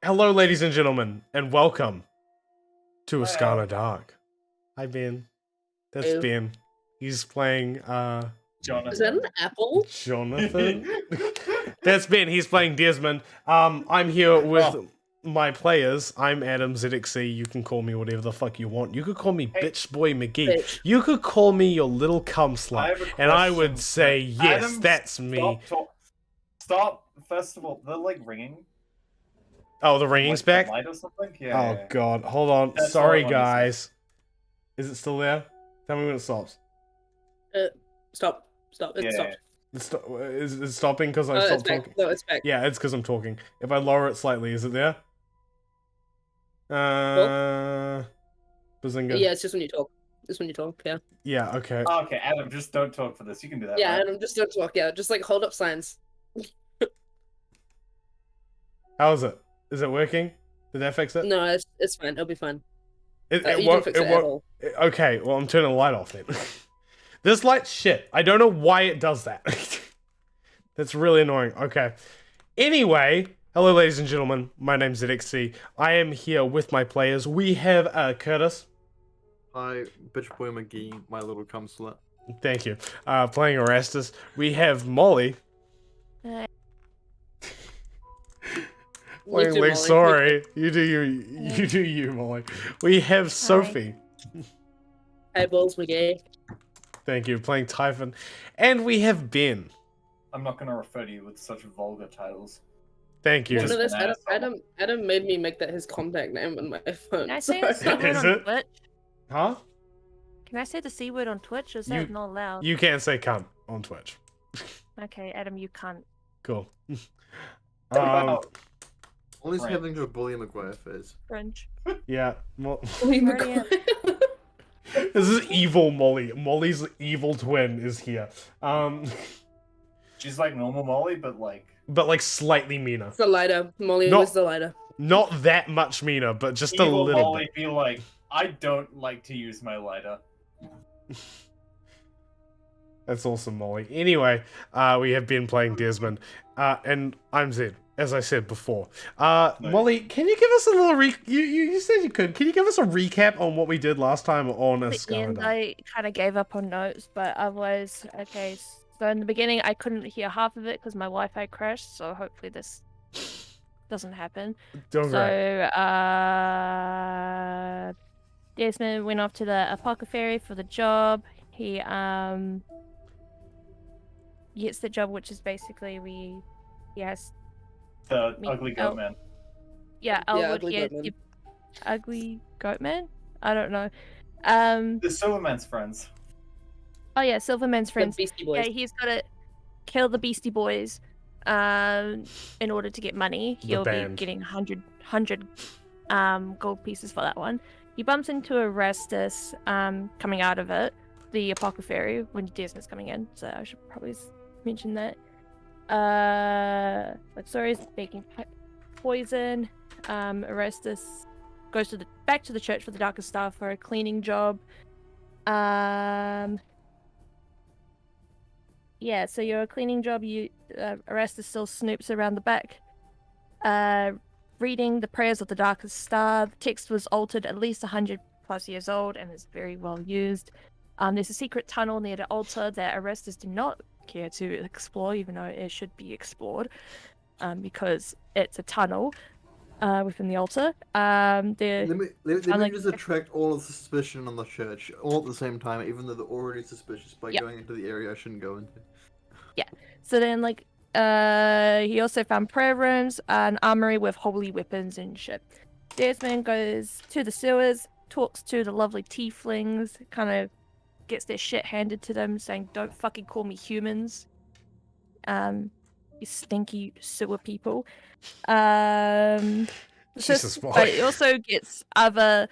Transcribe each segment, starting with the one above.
Hello, ladies and gentlemen, and welcome to Ascana Dark. Hi, Ben. That's Ew. Ben. He's playing, Jonathan. Is that an apple? Jonathan? That's Ben. He's playing Desmond. I'm here with my players. I'm Adam ZXC. You can call me whatever the fuck you want. You could call me Bitch Boy McGee. Bitch. You could call me your little cum slut. And I would say, yes, Adam, that's me. Stop. First of all, they're like ringing. Oh, the ringing's back? Light or something? Yeah. Oh, God. Hold on. That's Sorry, all I wanna guys. Is it still there? Tell me when it stops. Stop. It stopped. Is it stopping because I stopped talking? No, it's back. Yeah, it's because I'm talking. If I lower it slightly, is it there? Bazinga. Yeah, it's just when you talk. Yeah. Yeah, okay. Oh, okay, Adam, just don't talk for this. You can do that. Yeah, right? Adam, just don't talk. Yeah, just like hold up signs. How is it? Is it working? Did that fix it? No, it's fine. It'll be fine. You didn't fix it at all. Okay, well, I'm turning the light off then. This light's shit. I don't know why it does that. That's really annoying. Okay. Anyway, hello, ladies and gentlemen. My name's ZXC. I am here with my players. We have Curtis. Hi, Bitch Boy McGee, my little cum slut. Thank you. Playing Erastus. We have Molly. Playing Lick, sorry. You do you, Molly. We have Sophie. Hey, Balls McGee. Thank you. Playing Typhon. And we have Ben. I'm not going to refer to you with such vulgar titles. Thank you. One of this, Adam made me make that his contact name on my phone. Can I say the C word Is on it? Twitch? Huh? Can I say the C word on Twitch? Or is that not allowed? You can't say cunt on Twitch. Okay, Adam, you can't. Cool. Only's having her bully McGuire face. Fringe. Yeah. Well, Brilliant. this is evil Molly. Molly's evil twin is here. She's like normal Molly, but like slightly meaner. It's the lighter. Molly was the lighter. Not that much meaner, but just evil a little Molly bit. be like, I don't like to use my lighter. That's awesome, Molly. Anyway, we have been playing Desmond, and I'm Zed, as I said before. Molly, can you give us a little you said you could. Can you give us a recap on what we did last time on Ascana? I kind of gave up on notes, but otherwise, okay. So in the beginning, I couldn't hear half of it because my Wi-Fi crashed. So hopefully this doesn't happen. Doing great. So Desmond went off to the apothecary for the job. He gets the job, which is basically The ugly goat man. Yeah, Elwood. Ugly goat man. I don't know. The Silverman's friends. Oh yeah, Silverman's friends. The Beastie Boys. Yeah, he's got to kill the Beastie Boys in order to get money. He'll be getting 100 gold pieces for that one. He bumps into Erastus coming out of it, the apothecary, when Desmond's coming in. So I should probably mention that. Luxoria's making poison. Erastus goes back to the church for the darkest star for a cleaning job. Yeah, so you're a cleaning job. Erastus still snoops around the back, reading the prayers of the darkest star. The text was altered at least 100 plus years old and is very well used. There's a secret tunnel near the altar that Erastus do not care to explore, even though it should be explored, because it's a tunnel within the altar. Let me just attract all of the suspicion on the church all at the same time, even though they're already suspicious by going into the area I shouldn't go into. Yeah. So then, he also found prayer rooms, an armory with holy weapons and shit. Desmond goes to the sewers, talks to the lovely tieflings, kind of gets their shit handed to them, saying, "Don't fucking call me humans. You stinky sewer people." Jesus, but he also gets other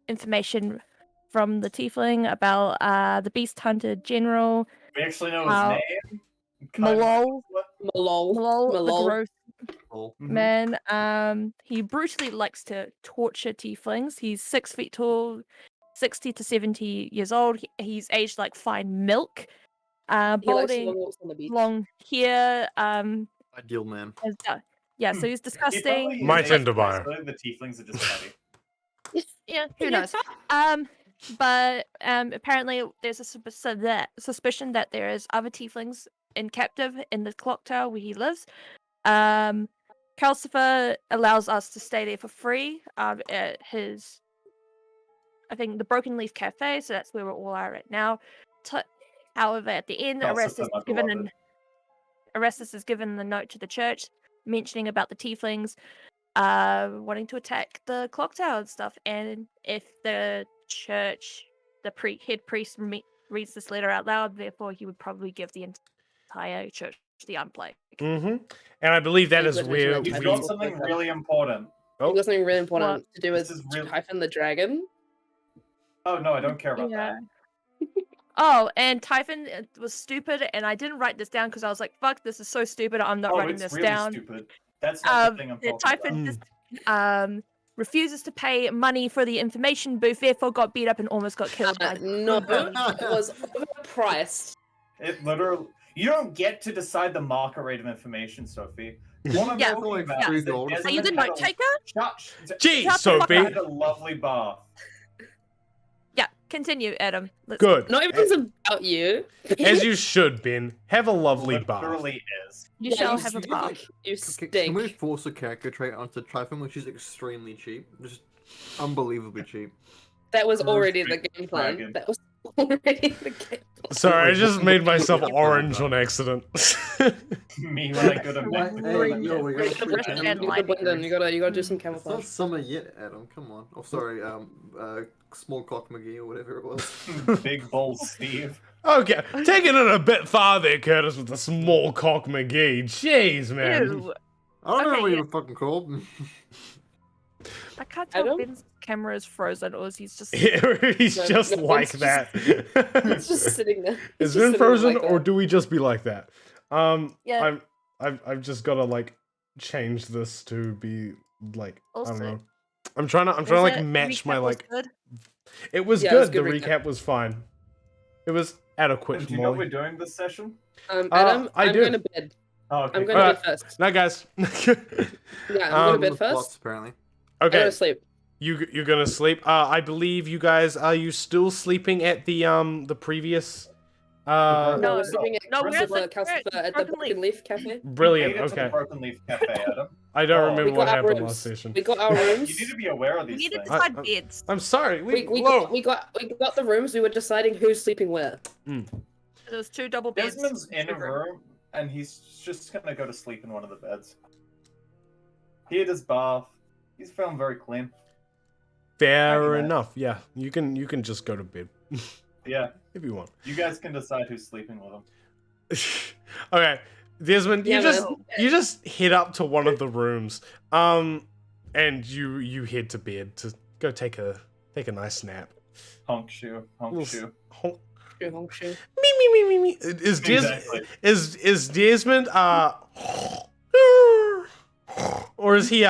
information from the tiefling about the beast hunter general. We actually know his name. Malol. Malol. The growth man. He brutally likes to torture tieflings. He's 6 feet tall, 60 to 70 years old. He's aged like fine milk. Balding, long hair. Ideal man. Yeah, so he's He probably disgusting. is My just Tinder nice, bio. though. The tieflings are just funny. Yeah, who knows? But apparently there's a suspicion that there is other tieflings in captive in the clock tower where he lives. Calcifer allows us to stay there for free at his, I think, the Broken Leaf Cafe, so that's where we all are right now. However, at the end, Calcifer, my beloved. Orestes is given the note to the church mentioning about the tieflings wanting to attack the clock tower and stuff. And if the church, the head priest reads this letter out loud, therefore he would probably give the entire church the unplague. Mm-hmm. And I believe that Thank is goodness where you He's I we. got mean- something really important. Oh, You've got something really important What? to do This with is real- Typhon the dragon. Oh no, I don't care about Yeah. that. Oh, and Typhon was stupid, and I didn't write this down because I was like, "Fuck, this is so stupid. I'm not Oh, writing it's this really down." stupid. That's not the thing I'm that talking Typhon about. just refuses to pay money for the information booth, therefore got beat up and almost got killed by. No, it was overpriced. It literally. You don't get to decide the market rate of information, Sophie. What I'm Yeah, talking like about is that $3. Are you the Desmond note had a- taker? Gee, Shut the fuck Sophie. had a lovely bath. Yeah, continue, Adam. Let's Good. Not everything's about you. As you should, Ben. Have a lovely bath. Literally is. You Yeah, shall you have a stink. bath. You Can we stink. force a character trait onto Typhon, which is extremely cheap? Just unbelievably cheap. That was Roast already the beef game plan. dragon. That was already the game. Sorry, I just made myself Yeah. orange on accident. Me when I go to What? Mexico. Hey, and yo, we got You gotta and blend in, lighting. you gotta do some It's not camouflage. summer yet, Adam. Come on. Oh, sorry. Small cock McGee or whatever it was. Big Bull Steve. Okay, taking it a bit farther, Curtis, with the small cock McGee. Jeez, man. Ew. I don't know Okay, what yeah. you were fucking called. I can't tell Adam? if Ben's camera is frozen or is he's just. He's No, just no, like it's that. It's just sitting there. Is It's just Ben sitting there frozen, like or that. do we just be like that? Yeah. I've just gotta like change this to be like I don't Also, know. I'm trying to Was like it- match my recap was like. good? It was Yeah, it was good. The good recap was fine. It was adequate. Do you know what Molly. we're doing this session? Adam, I I'm do. going to bed. Oh, okay. I'm cool. going to Alright. bed first. Now, guys. Yeah, I'm going to bed Plots, first. apparently. I go Okay, to sleep. you're gonna sleep. I believe you guys are you still sleeping at the previous No, No, we're sleeping at no, we're at the Calcifer at the Broken Broken Leaf Cafe. brilliant. Made it to the Okay, Broken Leaf Cafe, Adam. I don't Oh. remember We what got our happened rooms. last session. We got our rooms. You need to be aware of We these need to things. decide I- beds. I'm sorry. we Whoa. got the rooms. We were deciding who's sleeping where. There was 2 double beds. Desmond's in a Two room, and he's just gonna go to sleep in one of the beds. He had his bath. He's feeling very clean. Fair Nice. enough. Yeah, you can just go to bed Yeah, if you want. you guys can decide who's sleeping with him. Okay, Desmond, Yeah, you just head up to one of the rooms, and you head to bed to go take a nice nap. Honk shoe, honk Little shoe. honk- Oh, shit. Me. Is Exactly. is Desmond or is he me?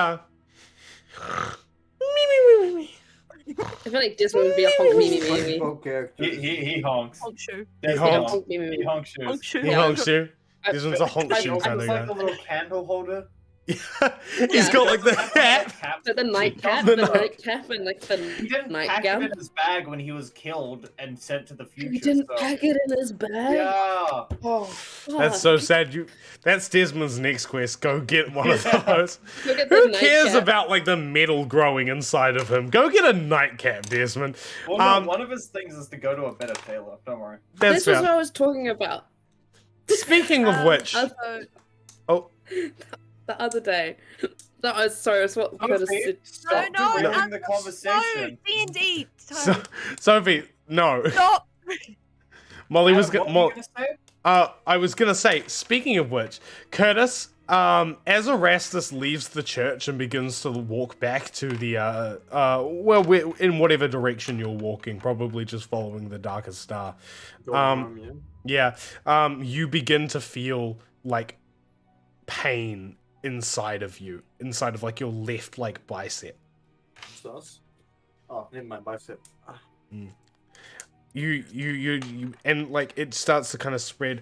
I feel like Desmond would be a honk me. SpongeBob character. He honks. Honk shoe. Desmond honks. Honk me. He honks shoes. Honk shoe. He Yeah, honks you. Desmond's a honk I shoe know, kind it's of like a guy. little candle holder. He's got like the hat. The nightcap, The the night- nightcap, and like the He didn't pack nightgown. it in his bag when he was killed and sent to the future. He didn't so- pack it in his bag. Yeah. Oh, That's so sad. That's Desmond's next quest. Go get one of Yeah. those. Go get the Who cares nightcap. about like the metal growing inside of him? Go get a nightcap, Desmond. Well, no, one of his things is to go to a better tailor. Don't worry. That's This was fair. what I was talking about. Speaking of which, Also, oh, the other day. No, sorry, it's what Curtis Okay, said. stop No, derailing the no, conversation. D&D. so, Sophie, no. Stop. Molly was Adam, gonna. what were you gonna say? I was gonna say. Speaking of which, Curtis, as Erastus leaves the church and begins to walk back to the well, in whatever direction you're walking, probably just following the darkest star. Yeah, you begin to feel like pain inside of you, inside of like your left like bicep. Sus. Oh, never mind, bicep. Ah. You and like it starts to kind of spread.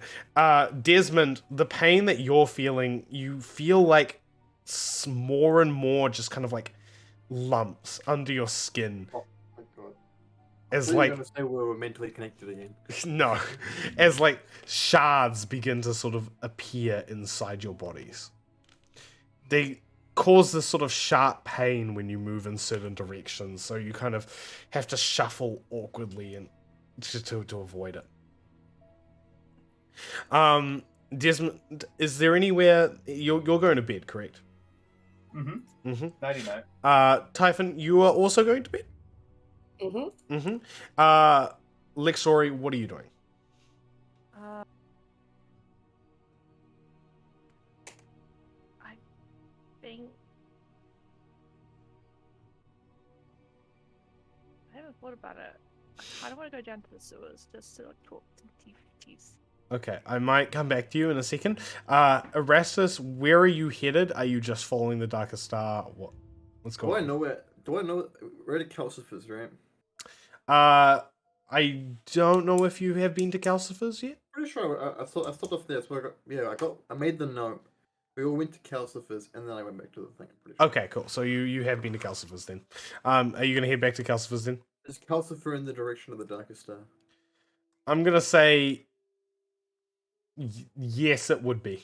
Desmond, the pain that you're feeling, you feel like more and more just kind of like lumps under your skin. Oh my god. As You're like gonna say we were mentally connected again. no, as like shards begin to sort of appear inside your bodies. They cause this sort of sharp pain when you move in certain directions, so you kind of have to shuffle awkwardly and just to avoid it. Desmond, is there anywhere you're going to bed? Correct. Mm-hmm. Mm-hmm. 99. Typhon, you are also going to bed. Mm-hmm. Mm-hmm. Lexori, what are you doing? I think I haven't thought about it. I kind of want to go down to the sewers just to like talk to TFTs. Okay, I might come back to you in a second. Erastus, where are you headed? Are you just following the Darkest Star? What's going on? Do I know where the Calcifers, right? I don't know if you have been to Calcifers yet. Pretty sure I thought of this. I made the note. We all went to Calcifers, and then I went back to the thing. I'm pretty sure. Okay, cool. So you have been to Calcifers then. Are you gonna head back to Calcifers then? Is Calcifer in the direction of the Darkest Star? I'm gonna say yes, it would be.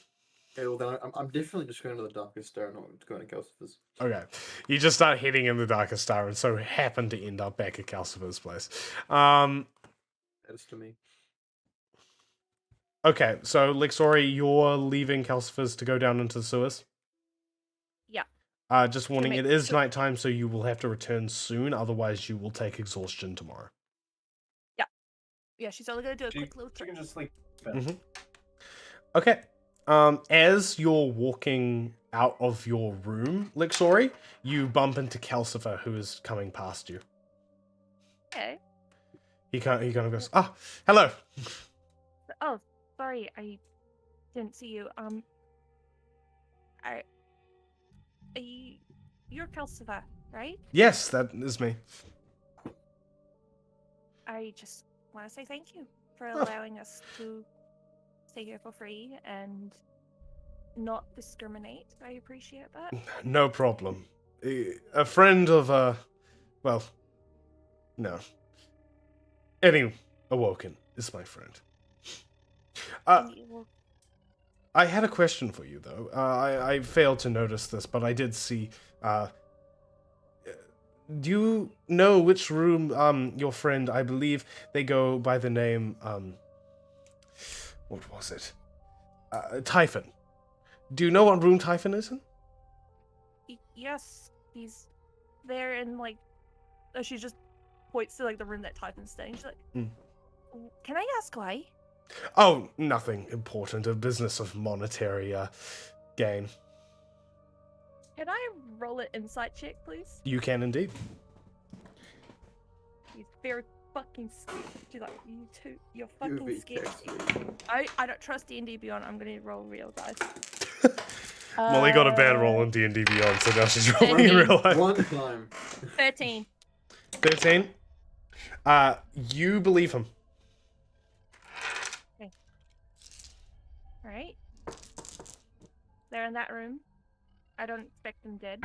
Okay, well then I'm definitely just going to the Darkest Star, not going to Calcifers. Okay, you just start heading in the Darkest Star, and so happen to end up back at Calcifer's place. That is to me. Okay, so Lexori, you're leaving Calcifer's to go down into the sewers. Yeah. Just warning, it is nighttime, so you will have to return soon. Otherwise, you will take exhaustion tomorrow. Yeah, she's only gonna do a She, quick little she trip. can just sleep. Mm-hmm. Okay. As you're walking out of your room, Lexori, you bump into Calcifer, who is coming past you. Okay. He kind of goes, hello. Oh, sorry, I didn't see you. You're Calcifer, right? Yes, that is me. I just want to say thank you for Oh. allowing us to stay here for free and not discriminate. I appreciate that. No problem. A friend of, well, no. Any awoken is my friend. Well, I had a question for you, though. I failed to notice this, but I did see, do you know which room, your friend, I believe they go by the name, what was it? Typhon. Do you know what room Typhon is in? yes, he's there in like. She just points to like the room that Typhon's staying. She's like, "Can I ask why?" Oh, nothing important. A business of monetary, gain. Can I roll an insight check, please? You can indeed. He's very fucking scared. She's like, you two, you're You're fucking very scared. sexy. I don't trust D&D Beyond. I'm gonna roll real dice. Molly got a bad roll in D&D Beyond, so now she's rolling in real life. One time. 13. 13. You believe him. Alright. They're in that room. I don't expect them dead.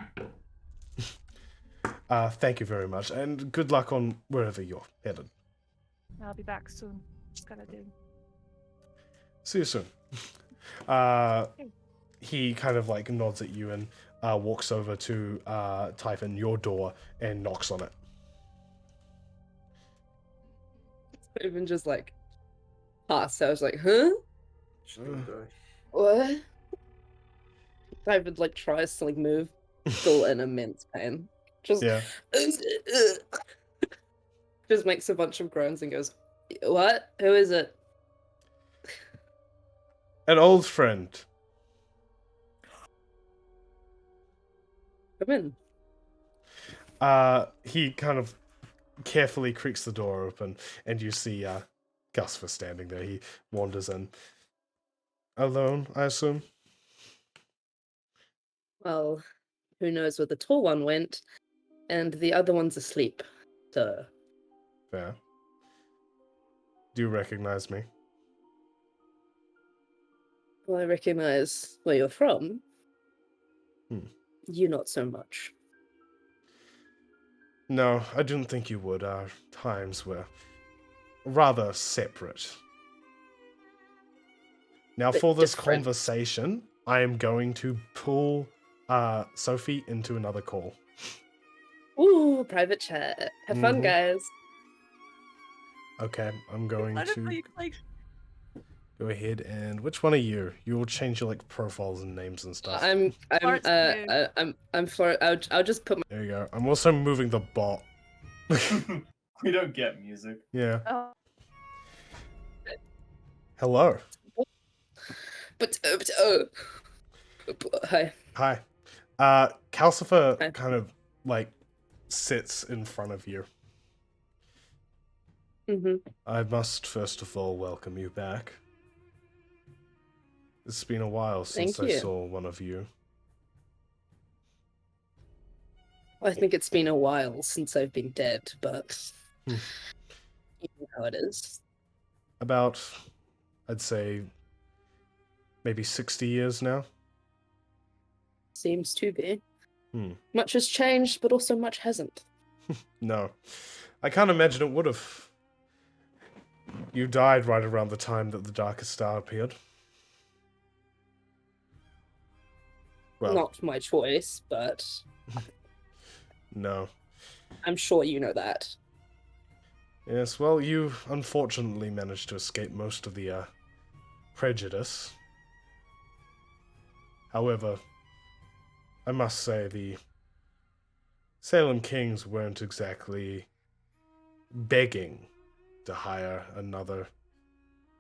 Thank you very much, and good luck on wherever you're headed. I'll be back soon. Just gotta do. See you soon. He kind of like nods at you and walks over to Typhon, your door, and knocks on it. Even just like pass. I was like, huh? She's gonna die. What? David like tries to like move, still in immense pain. Just Yeah. just makes a bunch of groans and goes, "What? Who is it?" An old friend. Come in. He kind of carefully creaks the door open, and you see Gusfer standing there. He wanders in. Alone, I assume? Well, who knows where the tall one went, and the other one's asleep. So Fair. Do you recognize me? well, I recognize where you're from. You not so much. No, I didn't think you would. Our times were rather separate. Now, Bit for this different. conversation, I am going to pull Sophie into another call. Ooh, private chat. Have fun, Mhm. guys. Okay, I'm going I don't to know, like, go ahead and which one are you? You will change your like profiles and names and stuff. I'm for. I'll just put my. There you go. I'm also moving the bot. We don't get music. Yeah. oh, Hello. But hi. Hi. Calcifer Hi. kind of like sits in front of you. Mm-hmm. I must first of all welcome you back. It's been a while since Thank I you. saw one of you. I think it's been a while since I've been dead, but Hmm. you know how it is. About, I'd say, maybe 60 years now. Seems to be. Hmm. Much has changed, but also much hasn't. No. I can't imagine it would have. You died right around the time that the Darkest Star appeared. Well, Not my choice, but no. I'm sure you know that. Yes, well, you unfortunately managed to escape most of the prejudice. However, I must say the Salem Kings weren't exactly begging to hire another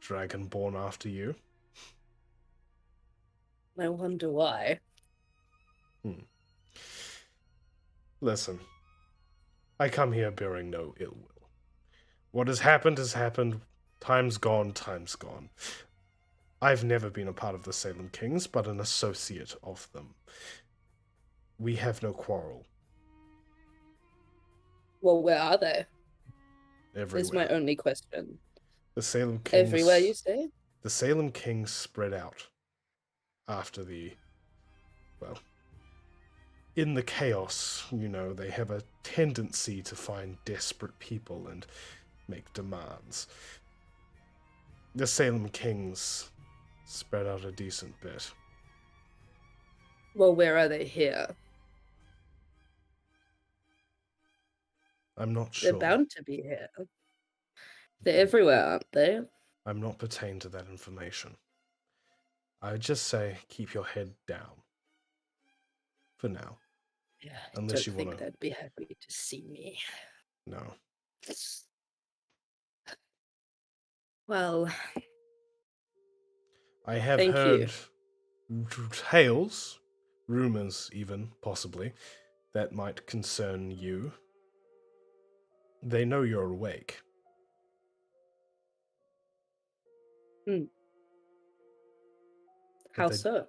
dragonborn after you. I wonder why. Listen, I come here bearing no ill will. What has happened has happened. Time's gone, time's gone. I've never been a part of the Salem Kings, but an associate of them. We have no quarrel. Well, where are they? Everywhere. Is my only question. The Salem Kings. Everywhere you say? The Salem Kings spread out after the, well, in the chaos, you know, they have a tendency to find desperate people and make demands. The Salem Kings spread out a decent bit. Well, where are they here? I'm not sure. They're bound to be here. They're everywhere, aren't they? I'm not pertain to that information. I would just say keep your head down. For now. Yeah, Unless I you don't think wanna- they'd be happy to see me. No. Well, I have Thank heard tales, rumors even, possibly, that might concern you. They know you're awake. how they- so?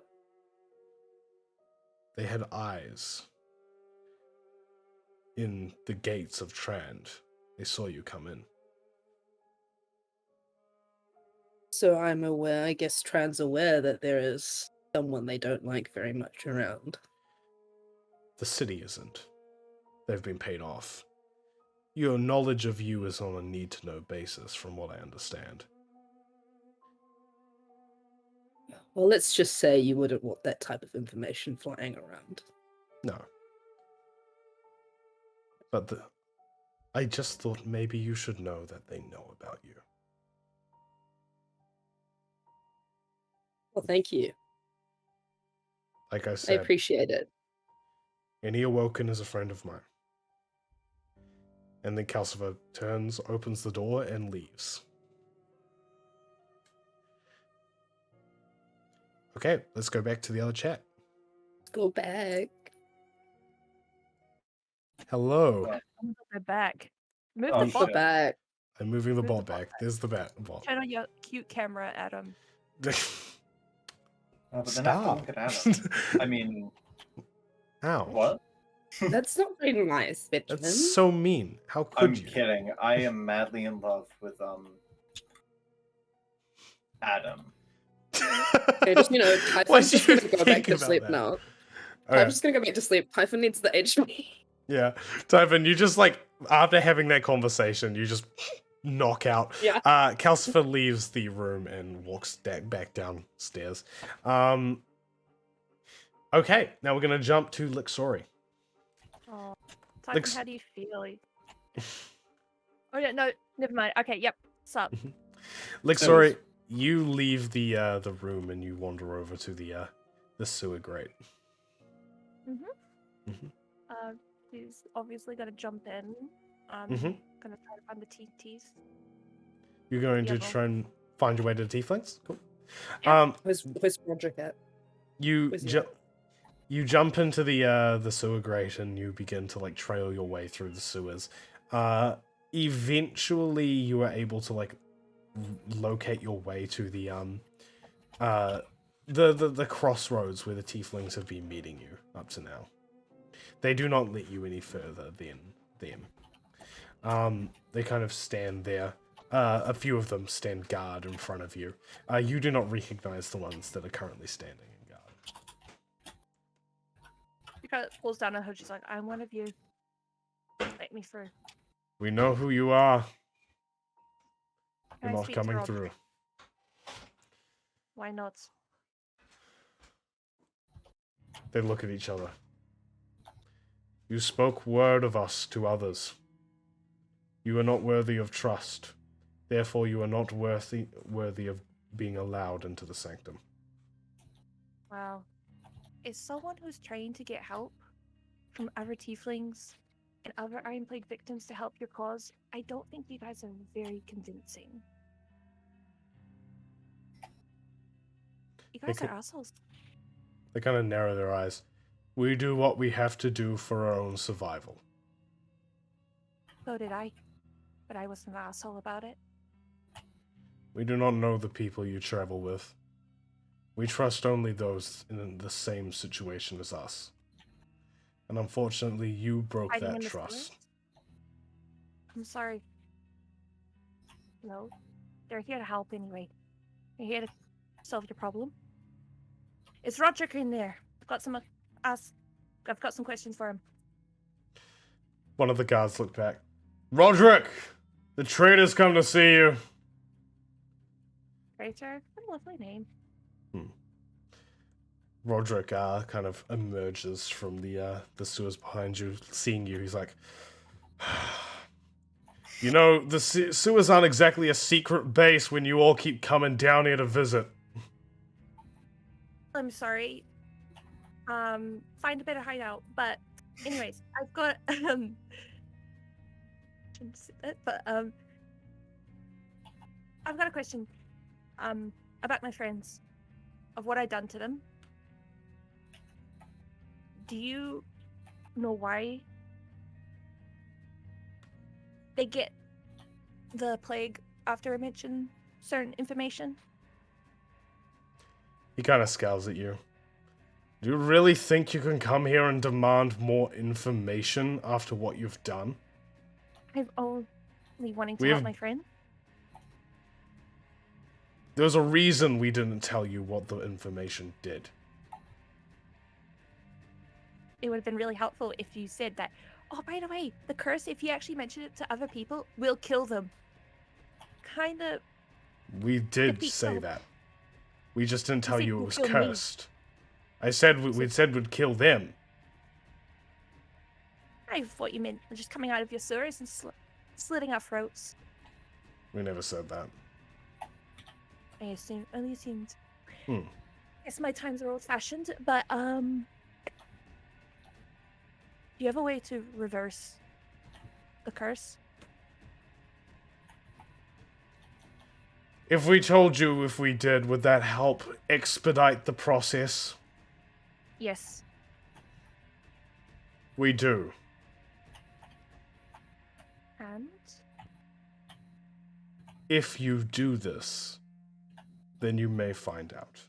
They had eyes in the gates of Trand. They saw you come in. So I'm aware, I guess Tran's aware that there is someone they don't like very much around. The city isn't. They've been paid off. Your knowledge of you is on a need-to-know basis, from what I understand. Well, let's just say you wouldn't want that type of information flying around. No. But I just thought maybe you should know that they know about you. Well, thank you. Like I I said, appreciate it. any awoken is a friend of mine. And then Calcifer turns, opens the door, and leaves. Okay, let's go back to the other chat. Go back. Hello. they're back. Move Oh, the shit. Go bot. back. I'm moving the Move the bot bot back. There's the bot. Turn on your cute camera, Adam. Oh, but then I have to Stop. look at Adam. I mean, Ow. what? That's not very nice, Benjamin. That's so mean. How could I'm you? kidding. I am madly in love with Adam. Okay, just, Why I'm do just you gonna go back think to about sleep that? now. Okay. I'm just gonna go back to sleep. Typhon needs the HP. Yeah. Typhon, you just like, after having that conversation, you just knock out. Yeah. Calcifer leaves the room and walks back downstairs. Okay, now we're gonna jump to Lixori. Oh, Typhon, how do you feel? Oh yeah, no, never mind. Okay, yep. Sup? Lixori, you leave the room and you wander over to the sewer grate. He's obviously gonna jump in. Gonna try to find the TTs. You're going to Yeah, try and find your way to the tieflings? Cool. Yeah. Where's Roderick at? You Where's he at? you jump into the sewer grate and you begin to like trail your way through the sewers. Eventually you are able to like locate your way to the crossroads where the tieflings have been meeting you up to now. They do not let you any further than them. They kind of stand there. A few of them stand guard in front of you. You do not recognize the ones that are currently standing in guard. She kind of pulls down her hood. She's like, "I'm one of you. Let me through." We know who you are. You're Can I not speak to coming Rod? through. Why not? They look at each other. You spoke word of us to others. You are not worthy of trust. Therefore, you are not worthy of being allowed into the sanctum. Wow. Is someone who's trying to get help from other tieflings and other Iron Plague victims to help your cause? I don't think you guys are very convincing. You guys are assholes. They kind of narrow their eyes. We do what we have to do for our own survival. So did I. But I was an asshole about it. We do not know the people you travel with. We trust only those in the same situation as us. And unfortunately, you broke Hiding that in the trust. sewers? I'm sorry. No. They're here to help anyway. They're here to solve your problem. Is Roderick in there? I've got some questions for him. One of the guards looked back. Roderick! The traitors come to see you. Traitor? What a lovely name. Roderick kind of emerges from the sewers behind you, seeing you. He's like, you know, the sewers aren't exactly a secret base when you all keep coming down here to visit. I'm sorry. Find a better hideout. But anyways, I've got shouldn't say that, but I've got a question. About my friends. Of what I've done to them. Do you know why they get the plague after I mention certain information? He kind of scowls at you. Do you really think you can come here and demand more information after what you've done? I've only wanting to help my friend. There's a reason we didn't tell you what the information did. It would have been really helpful if you said that, oh, by the way, the curse, if you actually mention it to other people, will kill them. Kind of... We did say that. We just didn't tell you it was kill me. cursed. I said we said we'd kill them. I thought you meant just coming out of your sewers and slitting our throats. We never said that. I only assumed. Guess my times are old-fashioned, but do you have a way to reverse the curse? If we told you if we did, would that help expedite the process? Yes. We do. And? If you do this, then you may find out.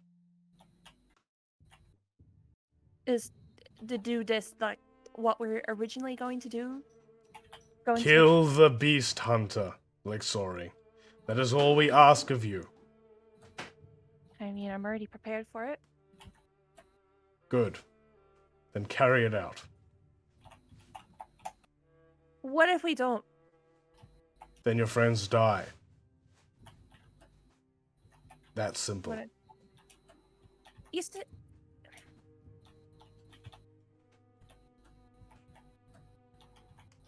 Is to do this like what we're originally going to do? Kill the beast hunter, Lixori. That is all we ask of you. I mean, I'm already prepared for it. Good. then carry it out. What if we don't? Then your friends die. That's simple. What if... You said...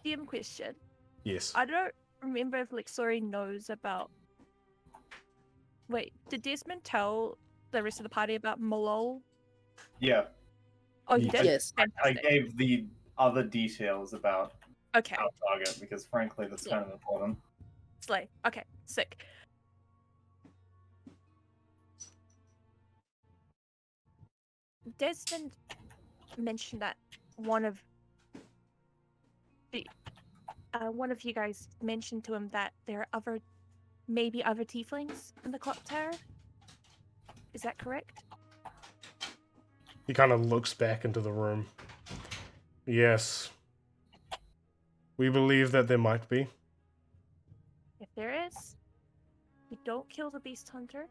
DM question. Yes. I don't remember if Lexori knows about... Wait, did Desmond tell the rest of the party about Malol? Yeah, Oh, he Yes. did? Yes. I Fantastic. gave the other details about Okay, our target because, frankly, that's kind of important. slay. Okay, sick. Desmond mentioned that one of you guys mentioned to him that there are maybe other tieflings in the clock tower. Is that correct? He kind of looks back into the room. Yes. We believe that there might be. If there is, we don't kill the beast hunter,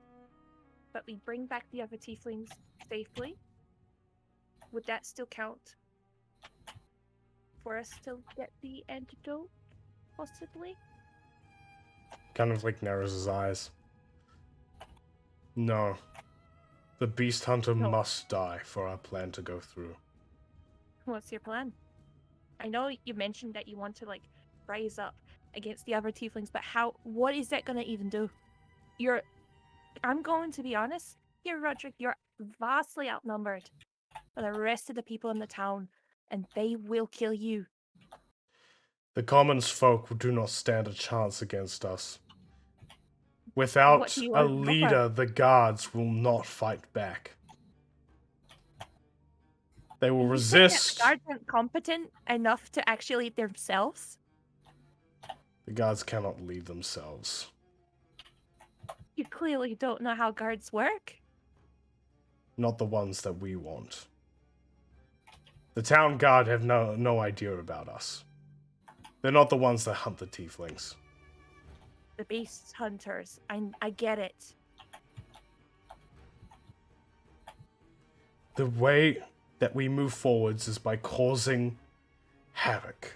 but we bring back the other tieflings safely. Would that still count for us to get the antidote, possibly? Kind of like narrows his eyes. No. The beast hunter No. must die for our plan to go through. What's your plan? I know you mentioned that you want to like rise up against the other tieflings, but what is that gonna even do? I'm going to be honest here, Roderick, you're vastly outnumbered by the rest of the people in the town, and they will kill you. The commons folk do not stand a chance against us. What Without do you a want to go for? leader, the guards will not fight back. They will You saying that resist. the guards aren't competent enough to actually lead themselves? The guards cannot lead themselves. You clearly don't know how guards work. Not the ones that we want. The town guard have no idea about us. They're not the ones that hunt the tieflings. The beast hunters. I get it. The way that we move forwards is by causing havoc.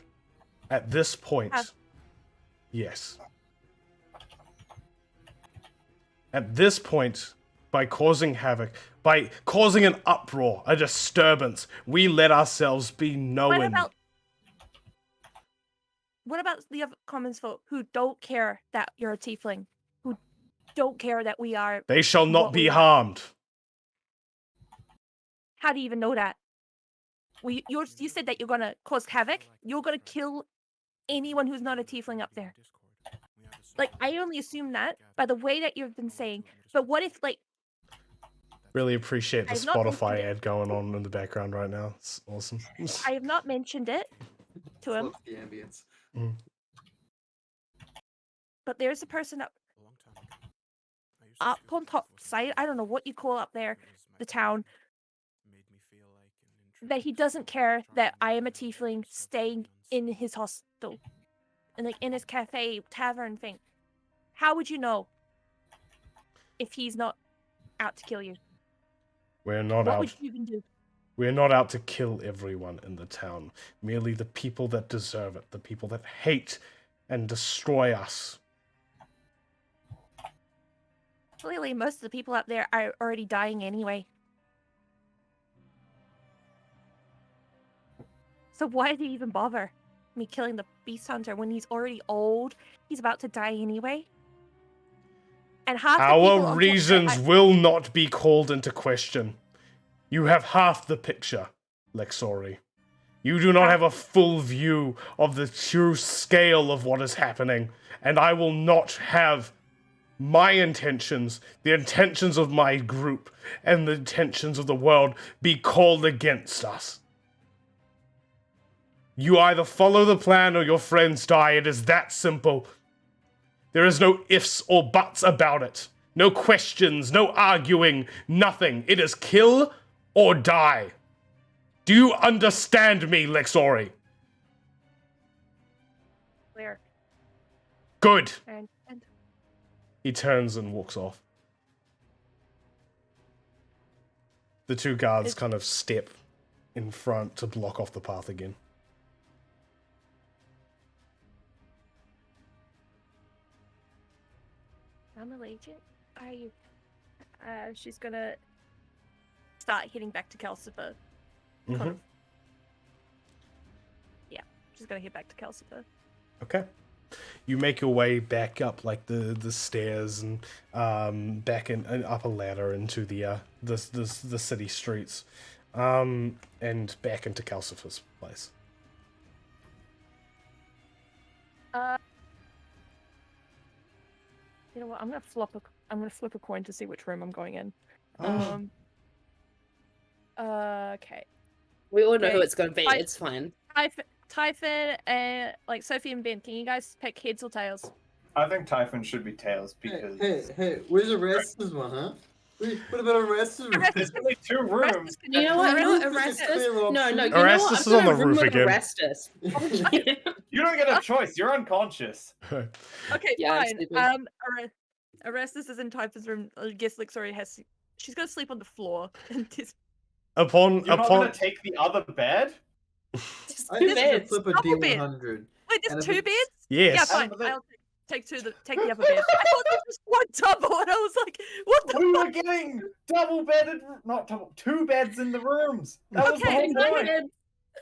At this point, yes. At this point, by causing havoc, by causing an uproar, a disturbance, we let ourselves be known. What about the other commons folk who don't care that you're a tiefling? Who don't care that we are... They shall not what be we are? harmed. How do you even know that? You said that you're gonna cause havoc? You're gonna kill anyone who's not a tiefling up there. Like, I only assume that by the way that you've been saying. But what if, like... Really appreciate the I've not Spotify mentioned it. ad going on in the background right now. It's awesome. I have not mentioned it to him, Loves the ambience. but there's a person up on top side, I don't know what you call up there, the town, that he doesn't care that I am a tiefling staying in his hostel, and like in his cafe, tavern thing. How would you know if he's not out to kill you? We're not What out. would you even do? We're not out to kill everyone in the town. Merely the people that deserve it. The people that hate and destroy us. Clearly, most of the people up there are already dying anyway. So why did he even bother me killing the beast hunter when he's already old? He's about to die anyway. And half the people on top Our of it reasons will not be called into question. You have half the picture, Lexori. You do not have a full view of the true scale of what is happening, and I will not have my intentions, the intentions of my group, and the intentions of the world be called against us. You either follow the plan or your friends die. It is that simple. There is no ifs or buts about it. No questions, no arguing, nothing. It is kill or die. Do you understand me, Lexori? Where? Good. And He turns and walks off. The two guards kind of step in front to block off the path again. I'm a legion. Are you? She's gonna start heading back to Calcifer. Kind Mhm. of. Yeah, she's gonna head back to Calcifer. Okay. You make your way back up like the stairs and back and up a ladder into the city streets, and back into Calcifer's place. You know what? I'm gonna flip a coin to see which room I'm going in. Oh. Okay. We all know who Okay, it's gonna be. I- It's fine. Typhon and like Sophie and Ben, can you guys pick heads or tails? I think Typhon should be tails because Hey, where's Erastus one, huh? What about Erastus one? there's only 2 rooms. You know what? Erastus is Erastus? clear No, option. you know what? Erastus I'm is on gonna the room roof with again. Erastus. You don't get a choice. You're unconscious. Okay, Yeah, I'm fine. sleeping. Erastus is in Typhon's room. I guess Lixori has. She's gonna sleep on the floor. And just Upon You're not gonna take the other bed? I Two think I beds. flip a Double bed. D100. wait, And there's if 2 it- beds. yes. Yeah, fine. but they- I'll take take the other bed. I thought there was one double, and I was like, what the We fuck? were getting not double, 2 beds in the rooms. That was the Okay, whole point.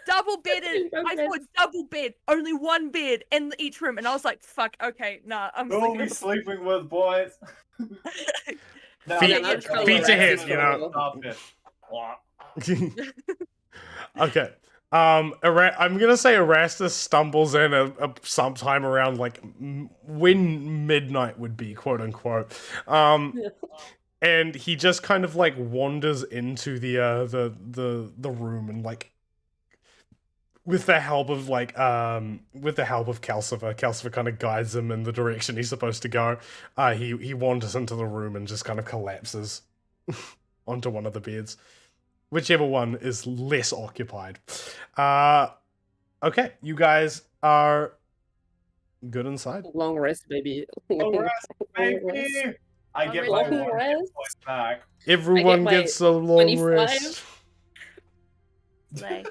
Double bedded. No I beds. thought double bed. Only one bed in each room, and I was like, fuck. Okay, nah, I'm Who will sleeping. be on the sleeping with, boys? No, Feet- that's feet Erastus ahead, and you know. Starfish. Okay. I'm gonna say Erastus stumbles in sometime around like when midnight would be, quote unquote. And he just kind of like wanders into the room and like with the help of Calcifer kind of guides him in the direction he's supposed to go. He wanders into the room and just kind of collapses onto one of the beds. Whichever one is less occupied. Okay, you guys are good inside. Long rest, baby. Long rest, baby. rest. I get Long my 1 hit rest. point back. Everyone my gets a long 25. rest. Slay.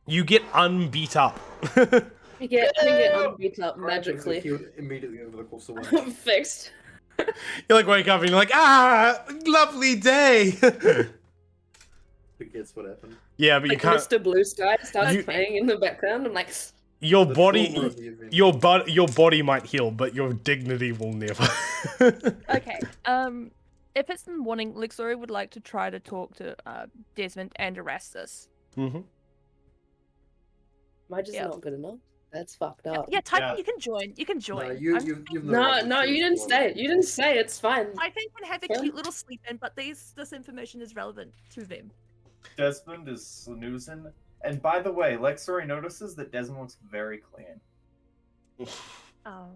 You get unbeat up. I get unbeat up magically. Healed immediately over the course of one. I'm fixed. You like wake up and you're like, lovely day. Forgets what happened. Yeah, but you Like can't. Mr. Blue Sky starts You- playing in the background. I'm like, Your The body, trauma of the event. your body might heal, but your dignity will never. Okay. If it's in the morning, Lixori would like to try to talk to Desmond and Erastus. Mm-hmm. am I just Yep. not good enough? That's fucked up. Yeah, Typhon, Yeah. you can join. You can join. No, you've No, right no, to you didn't choose say one. it. You didn't say it. It's fine. Typhon can have a Yeah. cute little sleep in, but this information is relevant to them. Desmond is snoozing. And by the way, Lexori notices that Desmond looks very clean. Oh.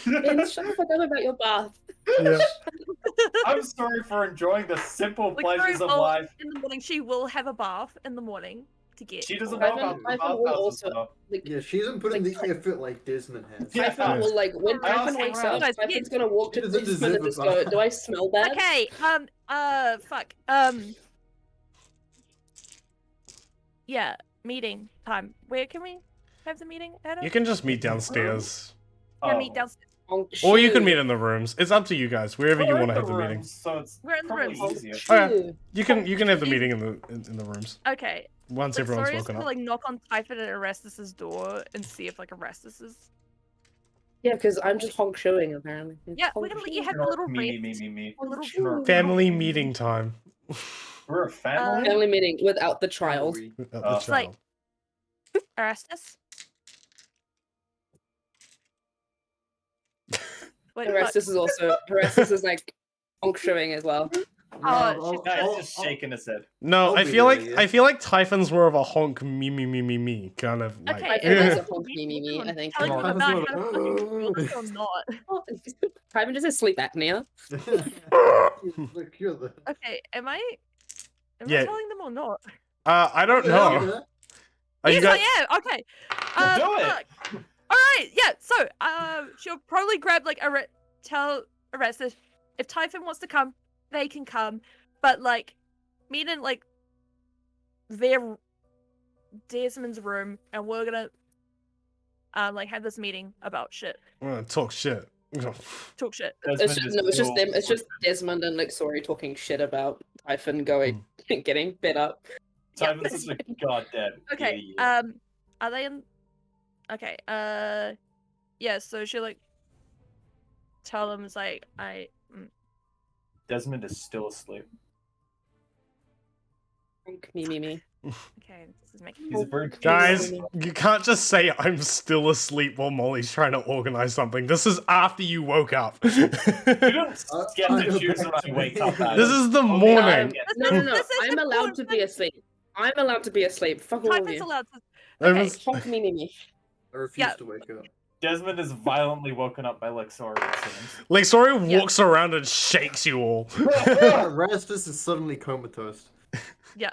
Ben, shut the fuck up about your bath. Yeah. I'm sorry for enjoying the simple pleasures of will- life. In the morning, she will have a bath in the morning to get. She doesn't Ivan- know about the Ivan will bathhouse also- stuff. Like, Yeah, she doesn't put in the effort like Desmond has. Yeah. Typhon will like when I Typhon also wakes read- up, Guys, Typhon's gonna walk to She doesn't Desmond and deserve just a go, bath. "Do I smell bad?" Okay. Fuck. Yeah. Meeting time. Where can we have the meeting at? You can just meet downstairs, Yeah, Oh. meet downstairs. Oh, or you can shoot. meet in the rooms. It's up to you guys. Wherever you We're want to in have the meeting. rooms, so it's We're in the probably rooms. easier. Okay. You can have the meeting in the rooms Okay. once Like, everyone's sorry, woken to up. like knock on Typhon and Erastus's door and see if like Erastus is. Yeah, because I'm just honk showing apparently. Yeah, we're gonna let you have a Snort, little me, rest. me, me, me. A little Snort. Family meeting time. We're a family? Family meeting without the child. Without Oh. the It's like- child. Erastus. Wait, Erastus is like honk showing as well. Oh, Yeah, it's just shaking his head. No, I'll I be feel there, like yeah. I feel like Typhon's more of a honk me kind of like. Okay, Typhon if is it's a honk me, I think. Telling you Typhon's about more how to like, fucking feel this or not. Typhon just has sleep apnea. Look, you're the. Okay, am I Yeah. telling them or not? I don't know. Yeah. Are you Yes, guys? I am. Okay. Do it. Fuck. All right. Yeah. So, she'll probably grab like tell Erastus if Typhon wants to come, they can come. But like, meet in like their Desmond's room, and we're gonna like have this meeting about shit. I'm gonna talk shit. Talk shit. It's Desmond just, is no, it's just still- them. It's just Desmond and Lixori talking shit about Typhon going, getting bit up. Yeah. Typhon's such a goddamn Okay. idiot. Are they in? Okay. Yeah. So she like tell them it's like Desmond is still asleep. Me. Okay. This is making. He's a very Guys, you can't just say I'm still asleep while Molly's trying to organize something. This is after you woke up. You don't get I to go choose back when to I wake me. up. Adam. This is the Only I morning. get- No. This is I'm allowed to be important. asleep. I'm allowed to be asleep. Fuck all of Typhon's you. allowed to. I Okay. was- Honk me. I refuse Yeah. to wake up. Desmond is violently woken up by Lexori, it seems. Like, Sori Yeah. walks around and shakes you all. Rastus is suddenly comatose. Yeah.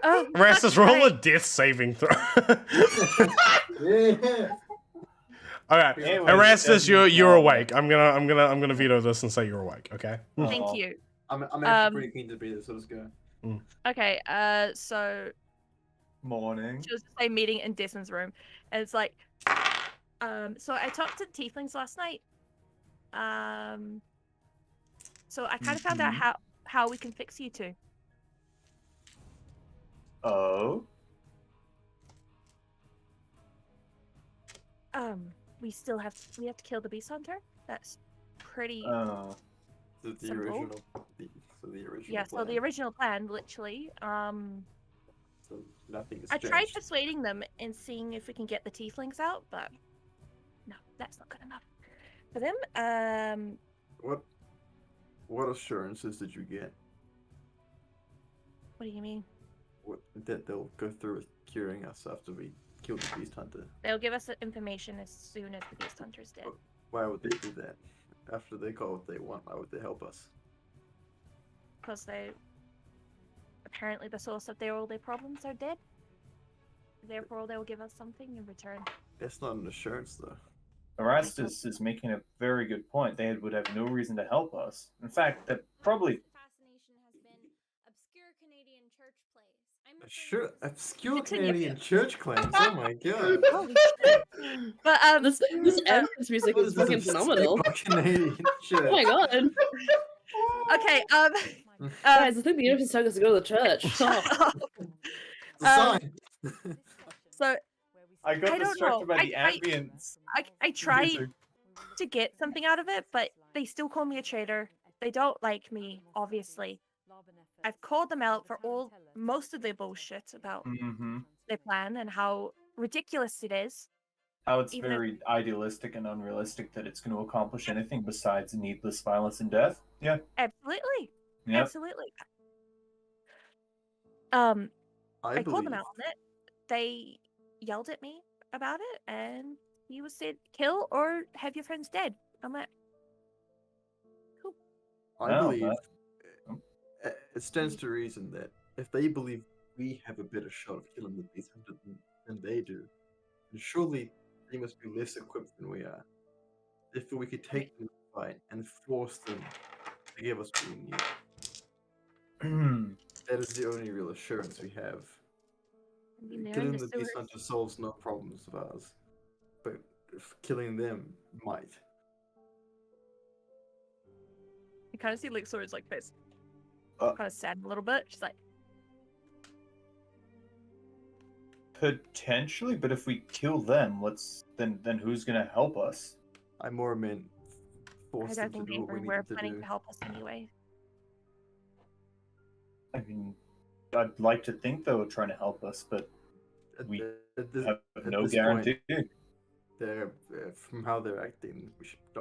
Oh. Rastus, fuck, roll a right. death saving throw. Yeah. Alright, Anyway, Erastus, Desmond's you're not awake. I'm gonna veto this and say you're awake. Okay. Thank Aw. you. I'm actually Um, pretty keen to be there, so let's go. Okay. So Morning. she was just a meeting in Desmond's room, and it's like, so I talked to the tieflings last night. So I kind of found out how we can fix you two. Oh. We have to kill the beast hunter. That's pretty. Oh. The Simple. original. The original. Yeah. So plan. the original plan, literally. So nothing has I tried changed. persuading them and seeing if we can get the tieflings out, but no, that's not good enough for them. What assurances did you get? What do you mean? That they'll go through with curing us after we kill the beast hunter? They'll give us the information as soon as the beast hunter's dead. Why would they do that? After they got what they want, why would they help us? Because they apparently the source of all their problems are dead. Therefore, they will give us something in return. That's not an assurance, though. Erastus is making a very good point. They would have no reason to help us. In fact, that probably Fascination has been obscure Canadian church plays. I'm Sure, referring to obscure Continue. Canadian church claims. Oh my god. Holy shit! But This entrance music What is is this fucking obscure phenomenal. Canadian church? Oh my god. okay. Guys, I think the universe telling us to go to the church. It's a Um, sign. So I got I don't distracted know. by the I- ambience. I tried music. to get something out of it, but they still call me a traitor. They don't like me, obviously. I've called them out for most of their bullshit about Mm-hmm. their plan and how ridiculous it is. How it's Even if- very idealistic and unrealistic that it's going to accomplish anything besides needless violence and death. Yeah. Absolutely. Yep. Absolutely. I I called them believe. out on it. They yelled at me about it, and he was said, "Kill or have your friends dead." I'm like, I No, believe it stands Mm. to reason that if they believe we have a better shot of killing the beast hunter than they do, then surely they must be less equipped than we are. Therefore, we could take them to the fight and force them to give us what we need. That is the only real assurance we have. I mean, they're in Killing the the beast sewers. hunter solves no problems of ours, but if killing them might. You kind of see Lixor's like face, Uh. kind of sad a little bit. She's like, Potentially, but if we kill them, then who's going to help us? I more meant I force them don't to think do what we they need were them to planning do. to help us anyway. I mean, I'd like to think they were trying to help us, but we At this- have at no this point, guarantee. they're from how they're acting.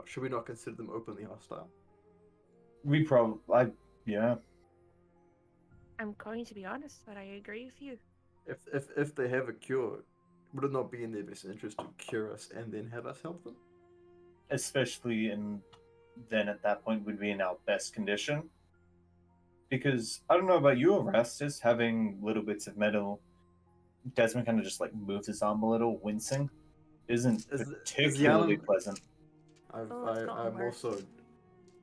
Should we not consider them openly hostile? We probably, yeah. I'm going to be honest, but I agree with you. If they have a cure, would it not be in their best interest to cure us and then have us help them? Especially then at that point would be in our best condition. Because I don't know about you, Erastus, having little bits of metal. Desmond kind of just like moves his arm a little, wincing. Isn't Is the particularly arm- pleasant. Oh, it's gotten I'm worse.